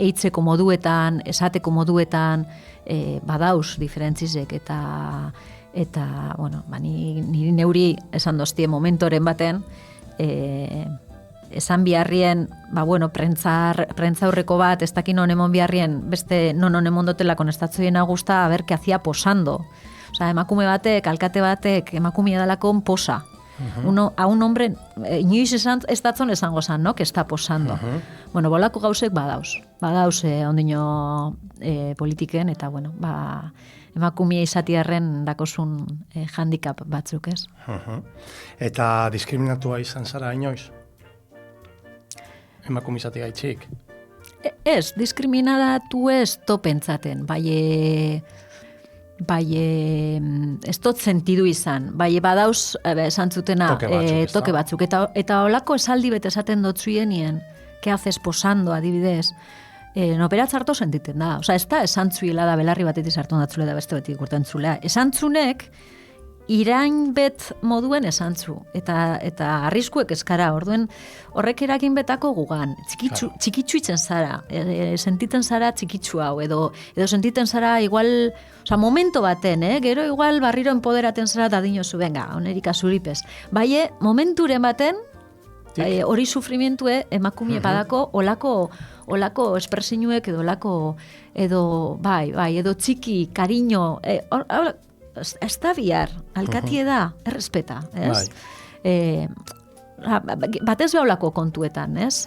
eitzeko moduetan, esateko moduetan, badauz diferentzizek, eta niri neuri esan doztie momentoren baten, esan biharrien, prentza horreko bat, ez dakin honemon biharrien, beste non honemon dotela konestatzoien agusta, a ber, que hacía posando. Emakume batek, alkate batek, emakumea dalakon posa. A un hombre, inoiz ez datzon esango zan, no? Que está posando. Bolako gauzek badauz ondino politiken, eta emakumea izatiarren dakozun handicap batzuk, ez? Eta diskriminatua izan zara inoiz? Emakume izati gaitxik? Ez, diskriminatu ez topentzaten, bai ez dut sentidu izan, bai badauz esan zutena toke batzuk, eta holako esaldi bete esaten dotzuenien, que haces posando adibidez, noperatz harto sentiten da, ez da esan zuela da belarri batetik sartu datzule da beste batetik urten zulea, esan zunek irain bet moduen esan zu, eta arriskuek eskara, orduen horrek eragin betako gugan, txikitsu itzen zara, sentiten zara txikitsu hau, edo sentiten zara igual, momento baten, gero igual barriro empoderaten zara da dinozu, venga, onerika zuripez. Baie, momenturen baten, hori sufrimentue emakumie badako, olako espresinuek, edo txiki, kariño, ez da bihar, alkatie da, errespeta, ez? Batez behaulako kontuetan, ez?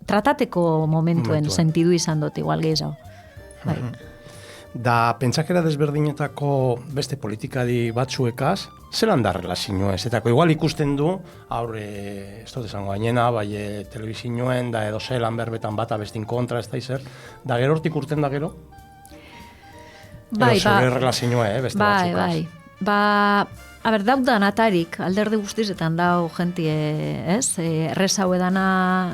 Tratateko momentuen sentidu izan dut, igual gehiago. Da, pentsakera desberdinetako beste politikadi batzuekaz, zelan da relazioa ez? Etako igual ikusten du, aurre, ez dut esango gainena, bai telebizioen, da edo zelan berbetan bata bestin kontra, ez da izer, da gero hortik urten da gero? Bai, edo zure relazioa, beste batzukaz. A ber, daudan atarik, alderdi guztizetan dau jentie, ez? Errez hau edana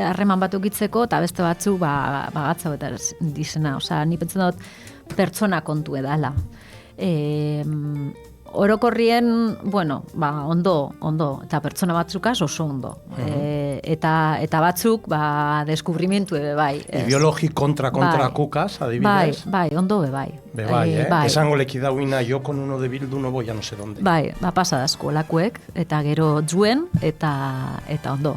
harreman bat ukitzeko, eta beste batzu, gatzau eta dizena. Osa, ni pentzen dut pertsona kontu edala. Orokorrien, bueno, ondo, eta pertsona batzukaz oso ondo. Eta batzuk, deskubrimentu ebe bai. Ideologi kontra kukaz, adibidez? Bai, ondo bai. Bai. Esango leki dauina, yo con uno de Bildu no voy a no sé dónde. Bai, pasa dasko lakuek, eta gero zuen, eta ondo.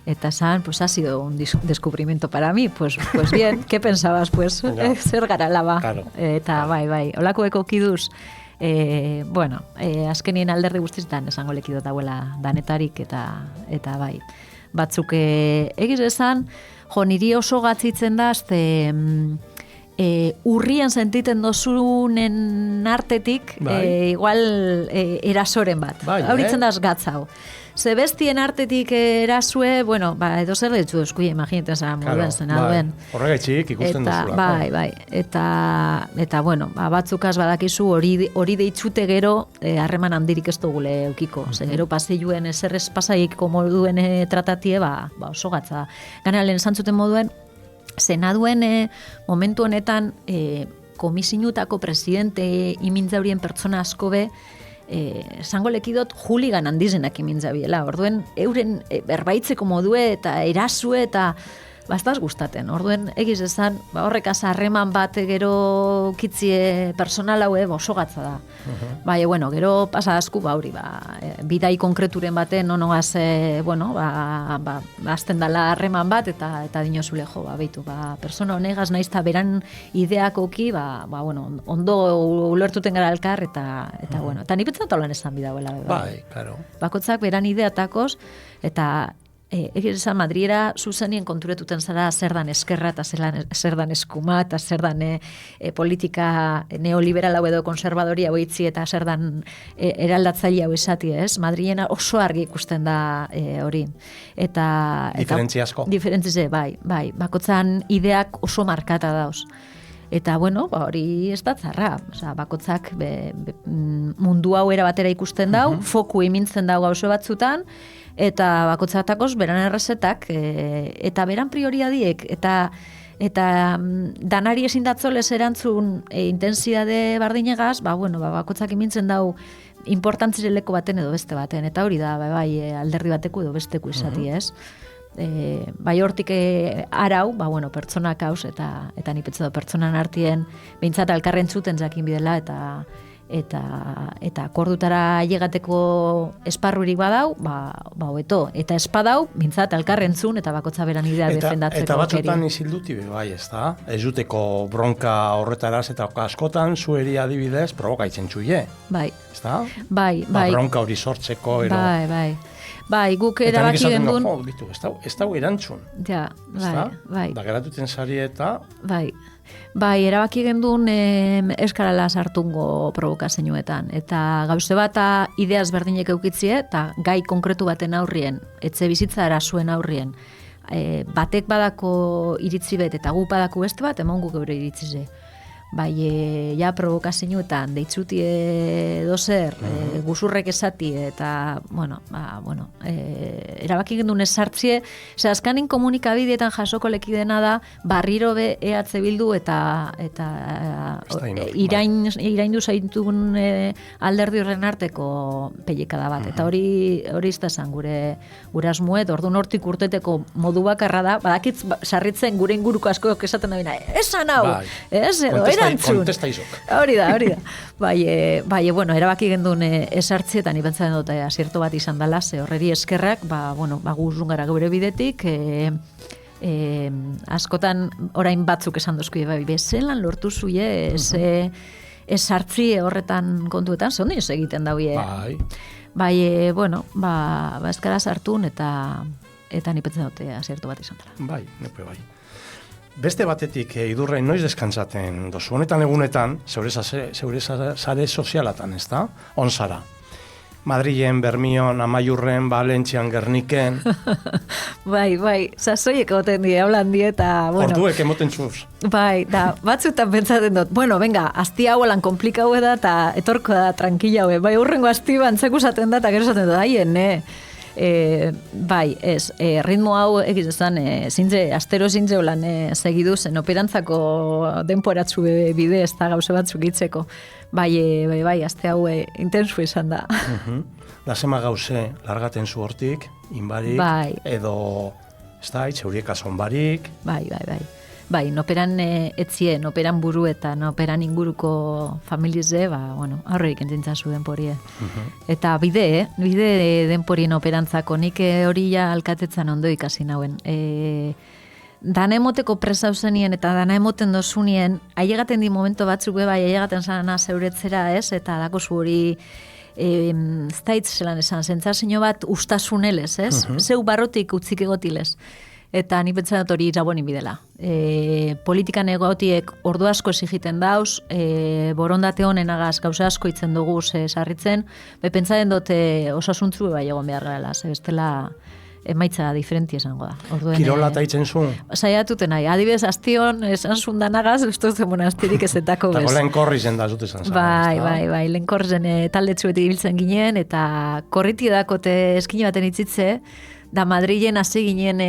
Eta esan, pues ha sido un descubrimiento para mí, pues bien, ¿qué pensabas, pues? Zer gara laba. Claro. Eta bai, olakoeko kiduz, azkenien alderdi guztietan esango leki dut hauela danetarik, eta bai. Batzuk egiz esan, niri oso gatzitzen da, urrian sentiten dozunen artetik, igual erasoren bat. Hauritzen da gatzau. Zebestien artetik erasue, edo zer ditzu eskuia, imaginaten zara moduen zena duen. Horregaitxik ikusten duzulako. Bai. Eta batzukaz badakizu hori deitzute gero harreman handirik ez dugule eukiko. Gero paseiluen eserrez pasaik moduen tratatie, oso gatza. Ganera lehen zantzuten moduen, senaduen momentu honetan komisinutako presidente imintzaurien pertsona asko be, esango lekidot juligan handizenak imintzabiela. Orduen, euren berbaitzeko modue eta erasue eta bastaz gustaten. Orduen, egiz esan, horrekaz harreman bat gero kitzie personal haue oso gatza da. Bai, gero pasadazku, hori, bidai konkreturen baten, nonogaz, azten dala harreman bat, eta dinozule jo, beitu, persona honegaz naizta beran ideakoki, ondo ulertuten gara elkar, eta ni pentsatu lan esan bidauela. Bai, claro. Bakotzak beran ideatakoz, eta egiz esan Madriera zuzenien konturetuten zara zer dan eskerra eta zer dan eskuma eta zer dan politika neoliberal hau edo konservadori hau itzi eta zer dan eraldatzaile hau esati, ez? Madriena oso argi ikusten da hori. Diferentzia asko. Diferentzize, bai. Bakotzan ideak oso markata dauz. Eta, hori ez da zarra. Bakotzak mundu hau era batera ikusten dau, foku imintzen dau gauzo batzutan, eta bakotzatakoz beran errezetak, eta beran prioriadiek, eta danari ezin datzolez erantzun intensidade bardinegaz, bakotzak imintzen dau importantzireleko baten edo beste baten, eta hori da, alderdi bateko edo besteku izati, ez? Hortik arau, pertsonak hauz, eta nipetze da pertsonan artien behintzat alkarren zuten jakin bidela, eta akordutara llegateko esparrurik badau, hobeto. Eta espadau, bintzat alkarrentzun eta bakotza beran idea defendatzeko. Eta batzutan izilduti bai, ez da? Ez duteko bronka horretaraz eta askotan zueri adibidez provokaitzen txuie. Bai. Ez da? Bai. Bronka hori sortzeko. Bai, guk erabaki gendun... Ez dago erantzun. Ja, bai. Da geratuten zari eta... Bai, erabaki gendun eskarala sartungo provokazioetan. Eta gauze bat ideaz berdinek eukitzie, eta gai konkretu baten aurrien, etxe bizitza erasuen aurrien, batek badako iritzi bet eta gu badako beste bat, emongu geure iritzize. Bai, ja provokazioetan deitzutie dozer, guzurrek esati, eta, erabaki gendun esartzie, azkanin komunikabidietan jasoko lekidena da, barriro be EH Bildu eta iraindu zaitun alderdi horren arteko pelekada bat. Eta hori izta esan gure asmuet, orduan hortik urteteko modu bakarra da, badakitz sarritzen gure inguruko asko esaten da bina, esan hau, ez, edo, kontesta izok. Hori da. Bai, erabaki gendun esartzietan ibentzaren dut asierto bat izan dela, ze horreri eskerrak, guzun gara geure bidetik, askotan orain batzuk esan dozku, bezelan lortu zuie, esartzi horretan kontuetan, ze ondin egiten dauie. Bai, eskara sartun eta nipetzen dute asierto bat izan dela. Bai, nepe bai. Beste batetik idurrein noiz deskantzaten dozu. Honetan egunetan, zeure sare sozialatan, ez da? Onzara. Madrilen, Bermion, Amaiurren, Valentzian, Gerniken. Bai, sasoiek egoten die, haulan die, eta, bueno. Orduek emoten zuz. Bai, da, batzutan pentsaten dut, bueno, venga, asti hau lan komplikau da, eta etorko da, tranquila hau, bai, urrengo asti bantzak usaten da, eta gero esaten dut, aien, bai, ez, ritmo hau egiz ezan, astero zintze holan segidu zen, operantzako denporatzu bide ez da gauze batzuk itzeko. Bai, aste hau intensu izan da. Da zema gauze, largaten zu hortik, inbarik, bai. Edo, ez da, itxeuriek azonbarik. Bai. Bai, noperan etzie, noperan buru eta noperan inguruko familize, bueno, aurreik entzintzazu denporie. Eta bide denporien operantzako, nik hori ja alkatetzan ondo ikasi nauen. Dana emoteko presa uzenien eta dana emoten dozunien, ailegaten di momento batzuk bai, ailegaten zana zeuretzera, ez? Eta dako zu hori, ez da zelan esan, zentzazio bat ustasunelez, ez? Zeu barrotik utzik egotilez. Eta ni pentsa dut hori irabonin bidela. Politikan egotiek ordu asko esigiten dauz, borondate honenagaz gauza asko itzen dugu sarritzen, pentsaren dut osasuntzu bai egon behar garela, bestela emaitza diferenti esango da. Orduen, Kirola eta itzen zu? Saiatuten nahi. Adibidez, astion esan zundanagaz, ez dut zen astirik ezetako bez. Eta lehenkorri zen da, zute zen. Bai, lehenkorri zen taldetxuetik ibiltzen ginen, eta korriti dakote eskine baten itzitze, da Madrilen hasi ginen,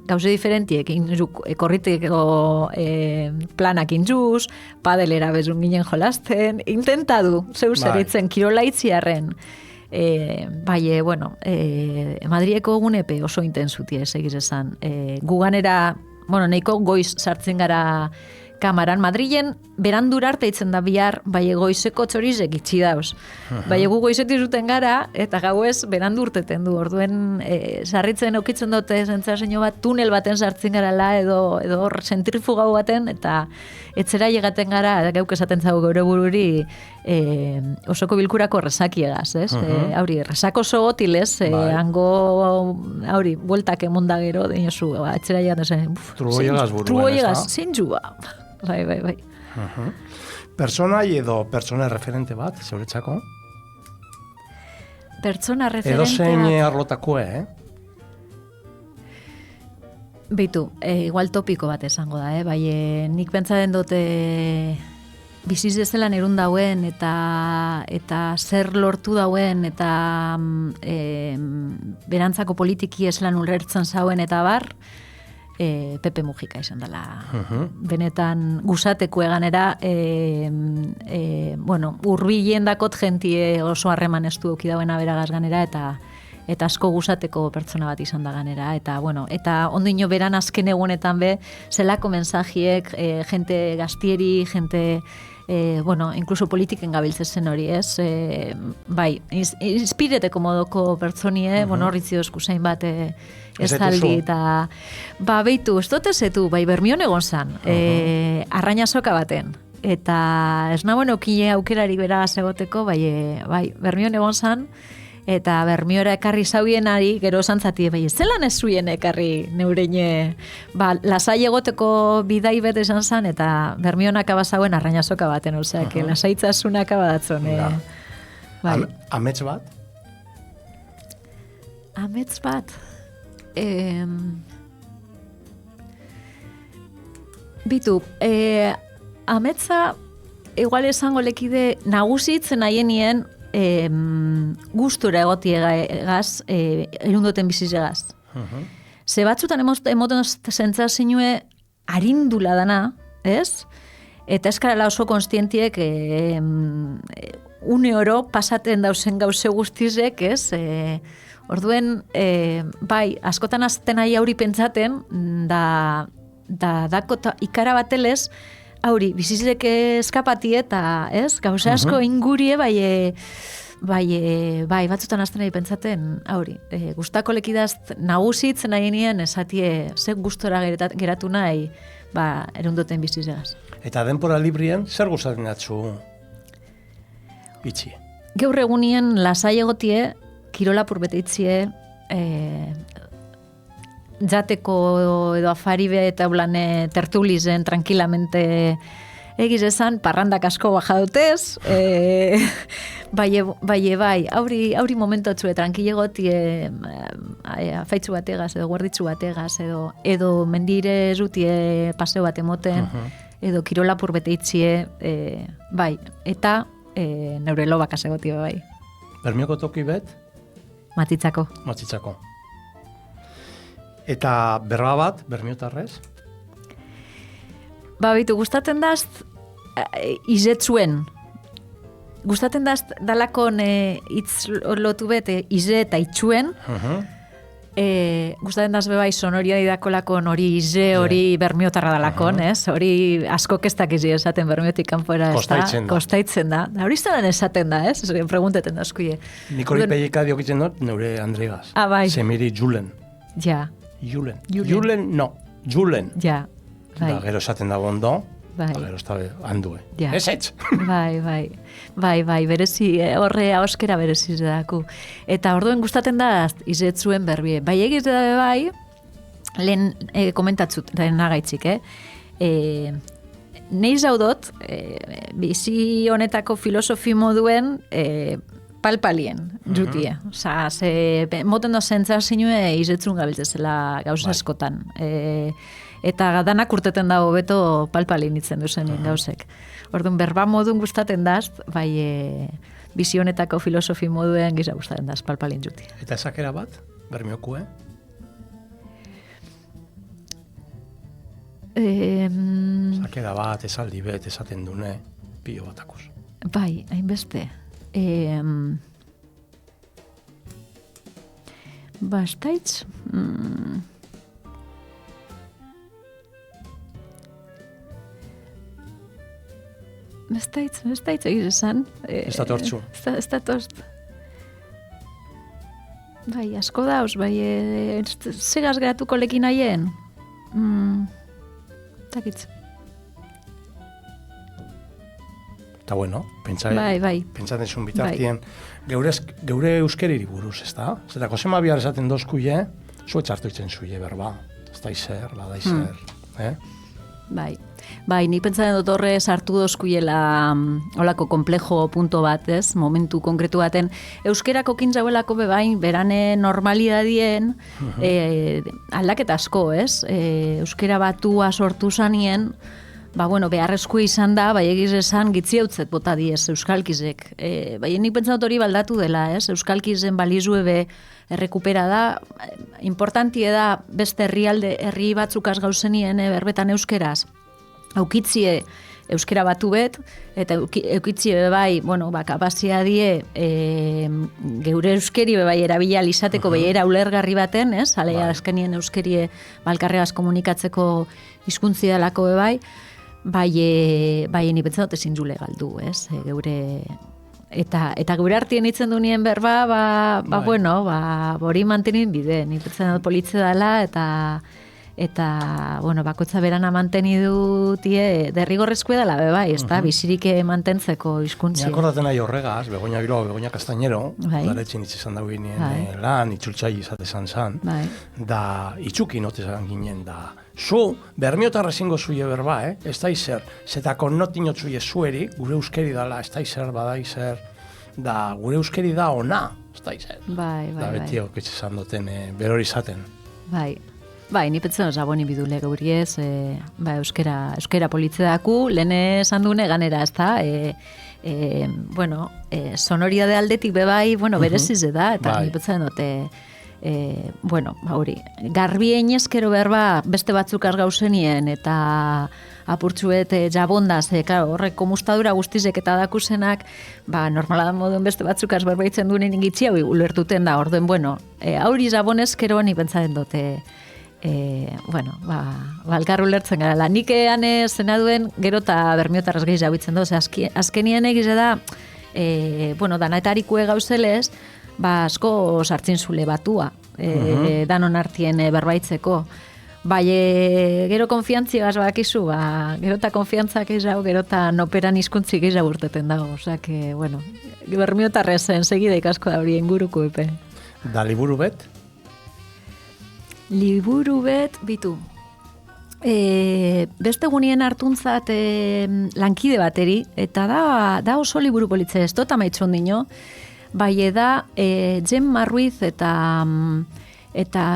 gauze diferentiek, korriteko planak injuz, padelera bezun ginen jolasten, intentadu, zeu zeritzen, kirola itziarren. Madrieko gunepe oso intensuti egiz esan. Guganera, nahiko goiz sartzen gara kamaran. Madrilen berandura arte itzen da bihar, goizeko txorizek itxi dauz. Gu goizetik zuten gara, eta gauez berandu urteten du. Orduen, sarritzen aukitzen dute zentzazio bat, tunel baten sartzen garala, edo hor zentrifugau baten, eta etzera llegaten gara, gauk esaten zago gaur bururi, osoko bilkurako resakiegaz, ez? Hauri, resako oso gotilez, hango, hauri, bueltak emonda gero, deinozu, etzera llegaten zen, trugoiegaz, zintxua. Bai. Personai edo pertsona referente bat, zeuretzako? Pertsona referente bat. Edo zein bat. arlotakoe, Beitu, igual topiko bat esango da, bai, nik pentsatzen dute biziz dezelan erun dauen eta zer lortu dauen eta berantzako politiki eslan ulertzen zauen eta bar, Pepe Mujika izan dela. Benetan gusateko eganera, urbilen dakot jentie oso harreman estu duki dauena beragaz ganera, eta asko gusateko pertsona bat izan da ganera. Eta ondino beran azken egunetan be, zelako mensajiek, jente gaztieri, jente, incluso politiken gabiltzen hori, ez? Bai, inspireteko modoko pertsonie, horritzi dozku zein bat estaldi, eta beitu, ez dut ezetu, Bermion egon zan, arrainasoka baten, eta ez nagoen okile aukerari beragaz egoteko, bai, Bermion egon zan, eta Bermiora ekarri zauienari, gero zantzati, zelan ez zuien ekarri neureine, lasai egoteko bidai bet esan zan, eta Bermionak abazauen arrainasoka baten, oseak, lasaitzasunak abadatzen. Amets bat? Amets bat? Bitu, ametza, igual esango lekide, nagusitzen nahienien, gustura egotiegaz, erundoten bizizegaz. Ze batzutan emoten zentzazioe harindula dana, ez? Eta eskarala oso konstientiek une oro pasaten dauzen gauze guztizek, ez? Orduen, bai, askotan azten nahi hauri pentsaten, da dako ikara batelez, hauri, bizizek eskapati eta, ez? Gauze asko ingurie, bai, batzutan azten nahi pentsaten, hauri, gustako lekidaz nagusitzen nahi nien, esatie, zek gustora geratu nahi, erundoten bizizegaz. Eta denpora librien, zer gustatzen datzu itxi? Gaur egunien lasai egotie, kirolapur bete itzie, jateko edo afaribe eta ulane tertulizen tranquilamente egiz esan, parrandak asko baja dutez, bai, hauri momentotzue tranquile gotie afaitzu bategaz, edo guarditzu bategaz, edo mendire zutie paseo bat emoten, edo kirolapur bete itzie, bai, eta neure lobak asegotie bai. Bermioko toki bet? Matzitzako. Eta berba bat, bermiotarrez? Bitu, gustatzen daz izetzuen. Gustatzen daz dalakon itz lotu bete ize eta itxuen. Gustatzen daz bebai sonoria didakolakon hori ize hori bermiotarra dalakon, ez? Hori asko kestak izi esaten bermiotik kanpora. Kostaitzen da. Hori zelan esaten da, ez? Pregunteten da eskuie. Nik hori peika diokitzen dut, neure Andregaz. Bai. Semiri Julen. Ja. Julen, no. Julen. Ja. Da, gero esaten dago ondo. Bai. Gero ez da handue. Ja. Ez. Bai, berezi, horre auskera berezi zedaku. Eta orduen gustaten da izetzuen berbie. Bai egiz da bai, lehen komentatzut, da nagaitzik, Neiz haudot, bizi honetako filosofi moduen palpalien jutie. Osa, moten do zentzazioe izetzun gabiltzezela gauza askotan. Eta danak urteten dago beto palpalin itzen duzen gauzek. Orduan, berba modun gustaten daz, bai bizi honetako filosofi moduen giza gustaten daz palpalin jutie. Eta esakera bat, bermiokue? Esakera bat, esaldi bet, esaten dune, pio batakuz. Bai, hainbeste. Bastaitz? Bestaitz egiz esan. Ez da tortzu. Ez da tortzu. Bai, asko dauz, bai, segaz geratuko lekin haien. Takitz. Eta bueno, bai. Pentsaten zuen bitartien, geure euskeriri buruz, ez da? Zeta, Josema bihar esaten dozkuie, zuetz hartu itzen zuie, berba. Ez da izer, bada izer. Bai, nik pentsatzen dut horre sartu dozkuiela olako komplejo punto bat, ez? Momentu konkretu baten. Euskerako kintzauelako bebain, berane normalidadien aldaketa asko, ez? Euskera batua sortu zanien, beharrezko izan da, bai egiz esan gitzi hautzet bota diez euskalkizek. Bai, nik pentsatzen dut hori baldatu dela, ez? Euskalkizen balizue errekupera da, importantie da beste herri batzukaz gauzenien berbetan euskeraz. Aukitzie euskera batu bet, eta eukitzie bai, kapazia die geure euskeri bai erabila izateko era ulergarri baten, ez? Alea azkenien euskerie balkarregaz komunikatzeko hizkuntzi dalako bai, ni pentsatzen dut ezin jule galdu, ez? Geure eta geure artien hitzen du nien berba, hori mantenin bide, ni pentsatzen dut politze dela, eta bakoitza berana manteni dutie derrigorrezkoa dela bai, ez da, bizirik mantentzeko hizkuntzi. Ni akordaten nahi horregaz, Begoña Bilbao, Begoña Castañero, udaletxin itxezan dago ginen lan, itxultzai izatezan zan, da itxuki notezan ginen, da zu, bermiotarra zingo zuie berba, ez da izer, zetako notinotzuie zueri, gure euskeri dala, ez da izer, bada izer, da gure euskeri da ona, ez da izer. Da beti okitxezan duten, berori izaten. Bai, ni pentsen zaboni bidule gauriez, euskera politze daku, lehen esan dune ganera, ez da, sonoridade aldetik bebai, bereziz da, eta ni pentsen dute, hori, garbien ezkero berba beste batzuk gauzenien, eta apurtzuet jabondaz, horrek komustadura guztizek eta dakusenak, normala da moduen beste batzuk berbaitzen duen ingitzi hau ulertuten da, orduen, hauri jabonezkero ni pentsen dute, balkarru lertzen gara. Nik zena duen, gero eta bermiotarraz gehiago bitzen doz. Azkenien egize da, danaetarikue gauzelez, asko sartzen zule batua, danon artien berbaitzeko. Gero konfiantziagaz bakizu, gero eta konfiantzak gehiago, gero eta noperan hizkuntzi gehiago urteten dago. Osak, bermiotarrezen segida ikasko da hori inguruko epe. Da liburu bet? Liburu bet, bitu. Beste gunien hartuntzat lankide bateri, eta da oso liburu politze, ez dut amaitzun dino, bai da Gemma Ruiz eta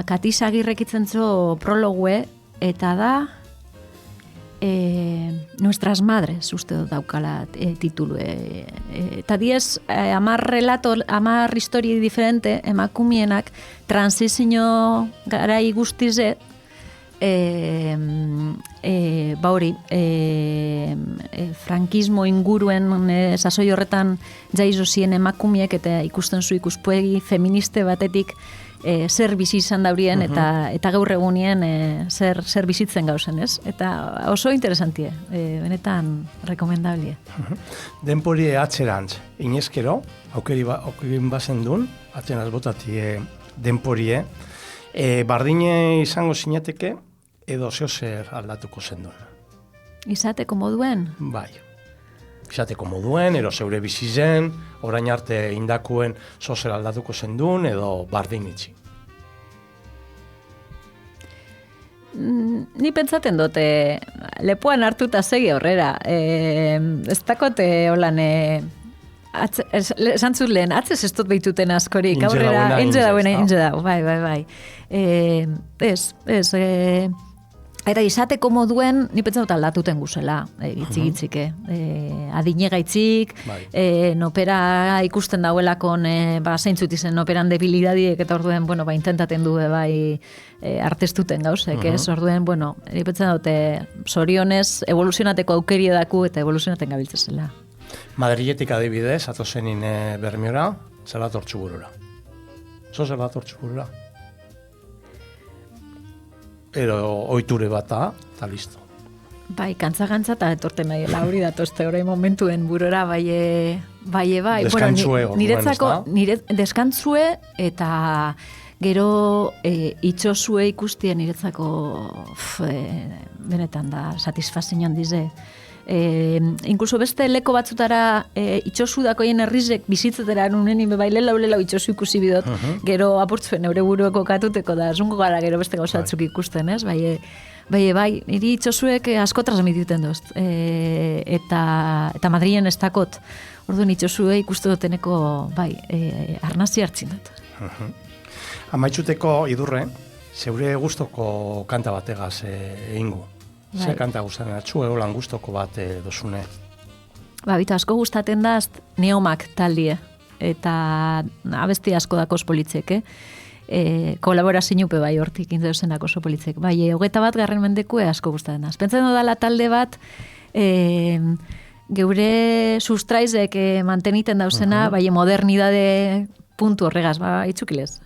Katiz Agirrek itzentzo prologue, eta da Nuestras Madres, uste dut daukala titulu. Eta diez, amar histori diferente, emakumienak, transizio garai guztize, hori, frankismo inguruen sasoi horretan jaizo zien emakumiek eta ikusten zu ikuspuegi feministe batetik zer bizi izan daurien eta gaur egunien zer bizitzen gauzen, ez? Eta oso interesantie, benetan rekomendablie. Denpori atzerantz, inezkero, aukerin bazen duen, atzeraz botatie denporie, bardine izango zinateke, edo zer aldatuko zen duen. Izateko moduen? Bai. Izateko moduen, ero zeure bizi zen, orain arte indakuen zer aldatuko zen duen, edo bardin itxi. Ni pentsaten dute, lepoan hartuta segi horrera. Ez dakote holan... esan zut lehen, atzez ez dut behituten askorik, aurrera, inge dago, bai. Eta izateko moduen, ni pentsa dut aldatuten guzela, gitzik-gitzike. Adinegaitzik, nopera ikusten dauelakon, zeintzut izen noperan debilidadiek, eta orduen, intentaten du, artestuten gauzek, ez? Orduen, ni pentsa dute, zorionez, evoluzionateko aukeri edaku, eta evoluzionaten gabiltzezela. Madriletik adibidez, atozenin Bermiora, zelat hortxugurura. Zelat hortxugurura. Ero oiture bata, eta listo. Bai, kantza-gantza eta etorten nahi, hori datozte orain momentuen burora, bai. Deskantzue Deskantzue eta gero itxosue ikustia niretzako benetan da satisfazio handize. Inkluso beste leko batzutara itxosu dakoien herrizek bizitzetera nunen bai lau itxosu ikusi bidot, gero apurtzuen eure burueko katuteko da, zungo gara gero beste gauzatzuk ikusten, ez? Bai, niri itxosuek asko transmititen doz. Eta Madrilen ez dakot, orduan itxosue ikustu duteneko, arnazi hartzin dut. Amaitxuteko idurre, zeure gustoko kanta bategaz egingo. Ze kanta gustatzen atxu, egolan gustoko bat dozune? Bita asko gustaten da Neomak taldie, eta abesti asko dakoz politzeke. Kolaboraziope bai hortik indeuzenak oso politzek. 21. mendekue asko gustaten da. Pentsatzen dudala talde bat, geure sustraizek manteniten dauzena, modernidade puntu horregaz, itzukilez.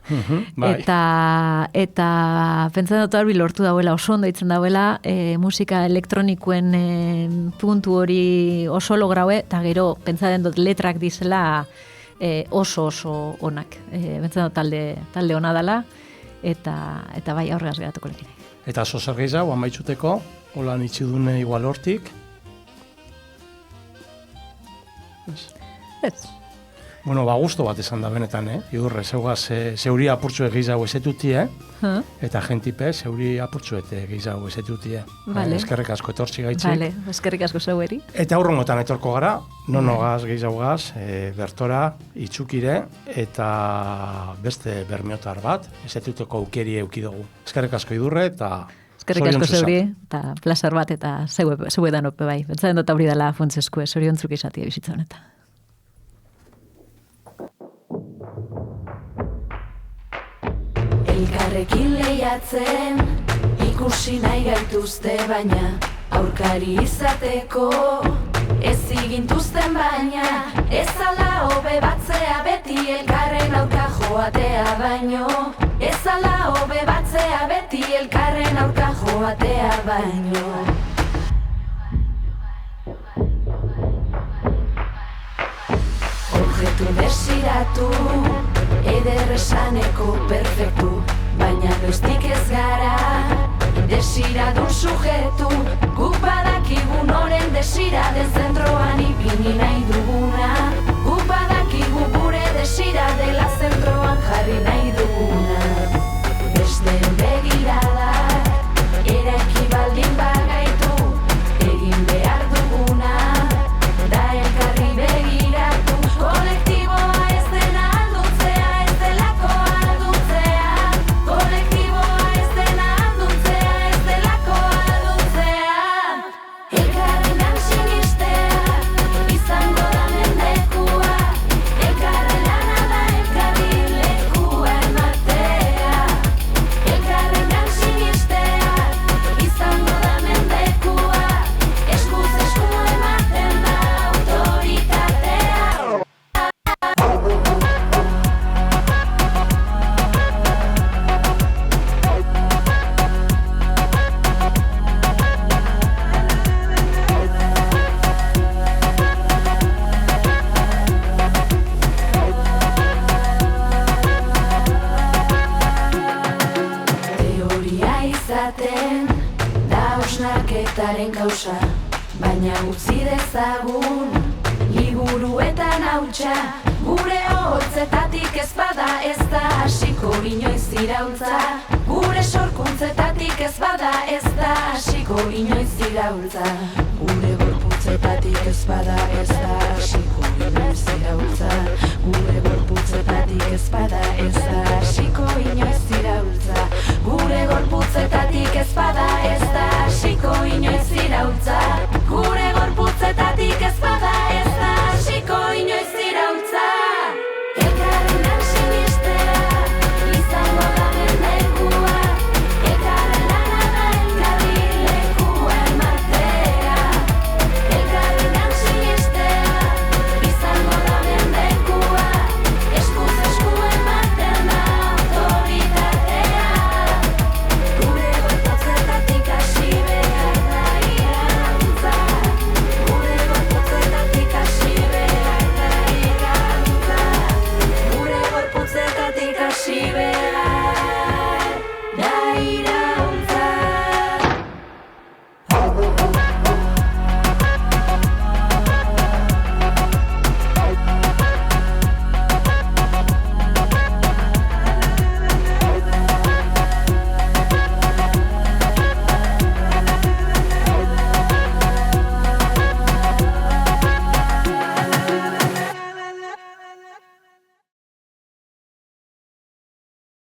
Eta pentsatzen dut hori lortu dauela, oso ondo ditzen dauela, musika elektronikuen puntu hori oso lograue, eta gero pentsatzen dut letrak dizela oso onak. Pentsatzen dut talde ona dela, eta bai aurregaz geratuko lekin. Eta zer gehiago, amaitzuteko, holan itxidune igual hortik? Ez. Gusto bat esan da benetan, idurre, zeuri apurtzu egizago ezetutie, eta gentipe zeuri apurtzu egizago ezetutie. Eskerrik asko etortzi gaitzik. Eskerrik asko zeueri. Eta aurrengotan etorko gara, nonogaz, gehizaugaz, bertora, itxukire, eta beste bermiotar bat, ezetuteko aukeri eukidugu. Eskerrik asko idurre, eta eskerrik asko zeuri, eta plazar bat, eta zeuedan ope bai. Bentzaren dut aurri dela fontzeskue, zoriontzuk izatia bizitza honetan. Elkarrekin lehiatzen, ikusi nahi gaituzte baina, aurkari izateko, ez igintuzten baina, ez ala hobe batzea beti elkarren aurka joatea baino, ez ala hobe batzea beti elkarren aurka joatea baino. Objektu desiratu, ederresaneko perfektu, baina noiztik ez gara desiradun sujetu, guk badakigu noren desiraden zentroan ipini nahi duguna, guk badakigu gure desira dela zentroan jarri nahi duguna. Beste begi hausnarketaren kausa, baina utzi dezagun liburuetan hautsa. Gure hotzetatik ez bada ez da hasiko inoiz iraultza. Gure sorkuntzetatik ez bada ez da hasiko inoiz iraultza. Gure gorputzetatik ez bada ez da hasiko inoiz iraultza. Gure gorputzetatik ez bada ez da hasiko inoiz iraultza. Gure gorputzetatik ez bada ez da hasiko inoiz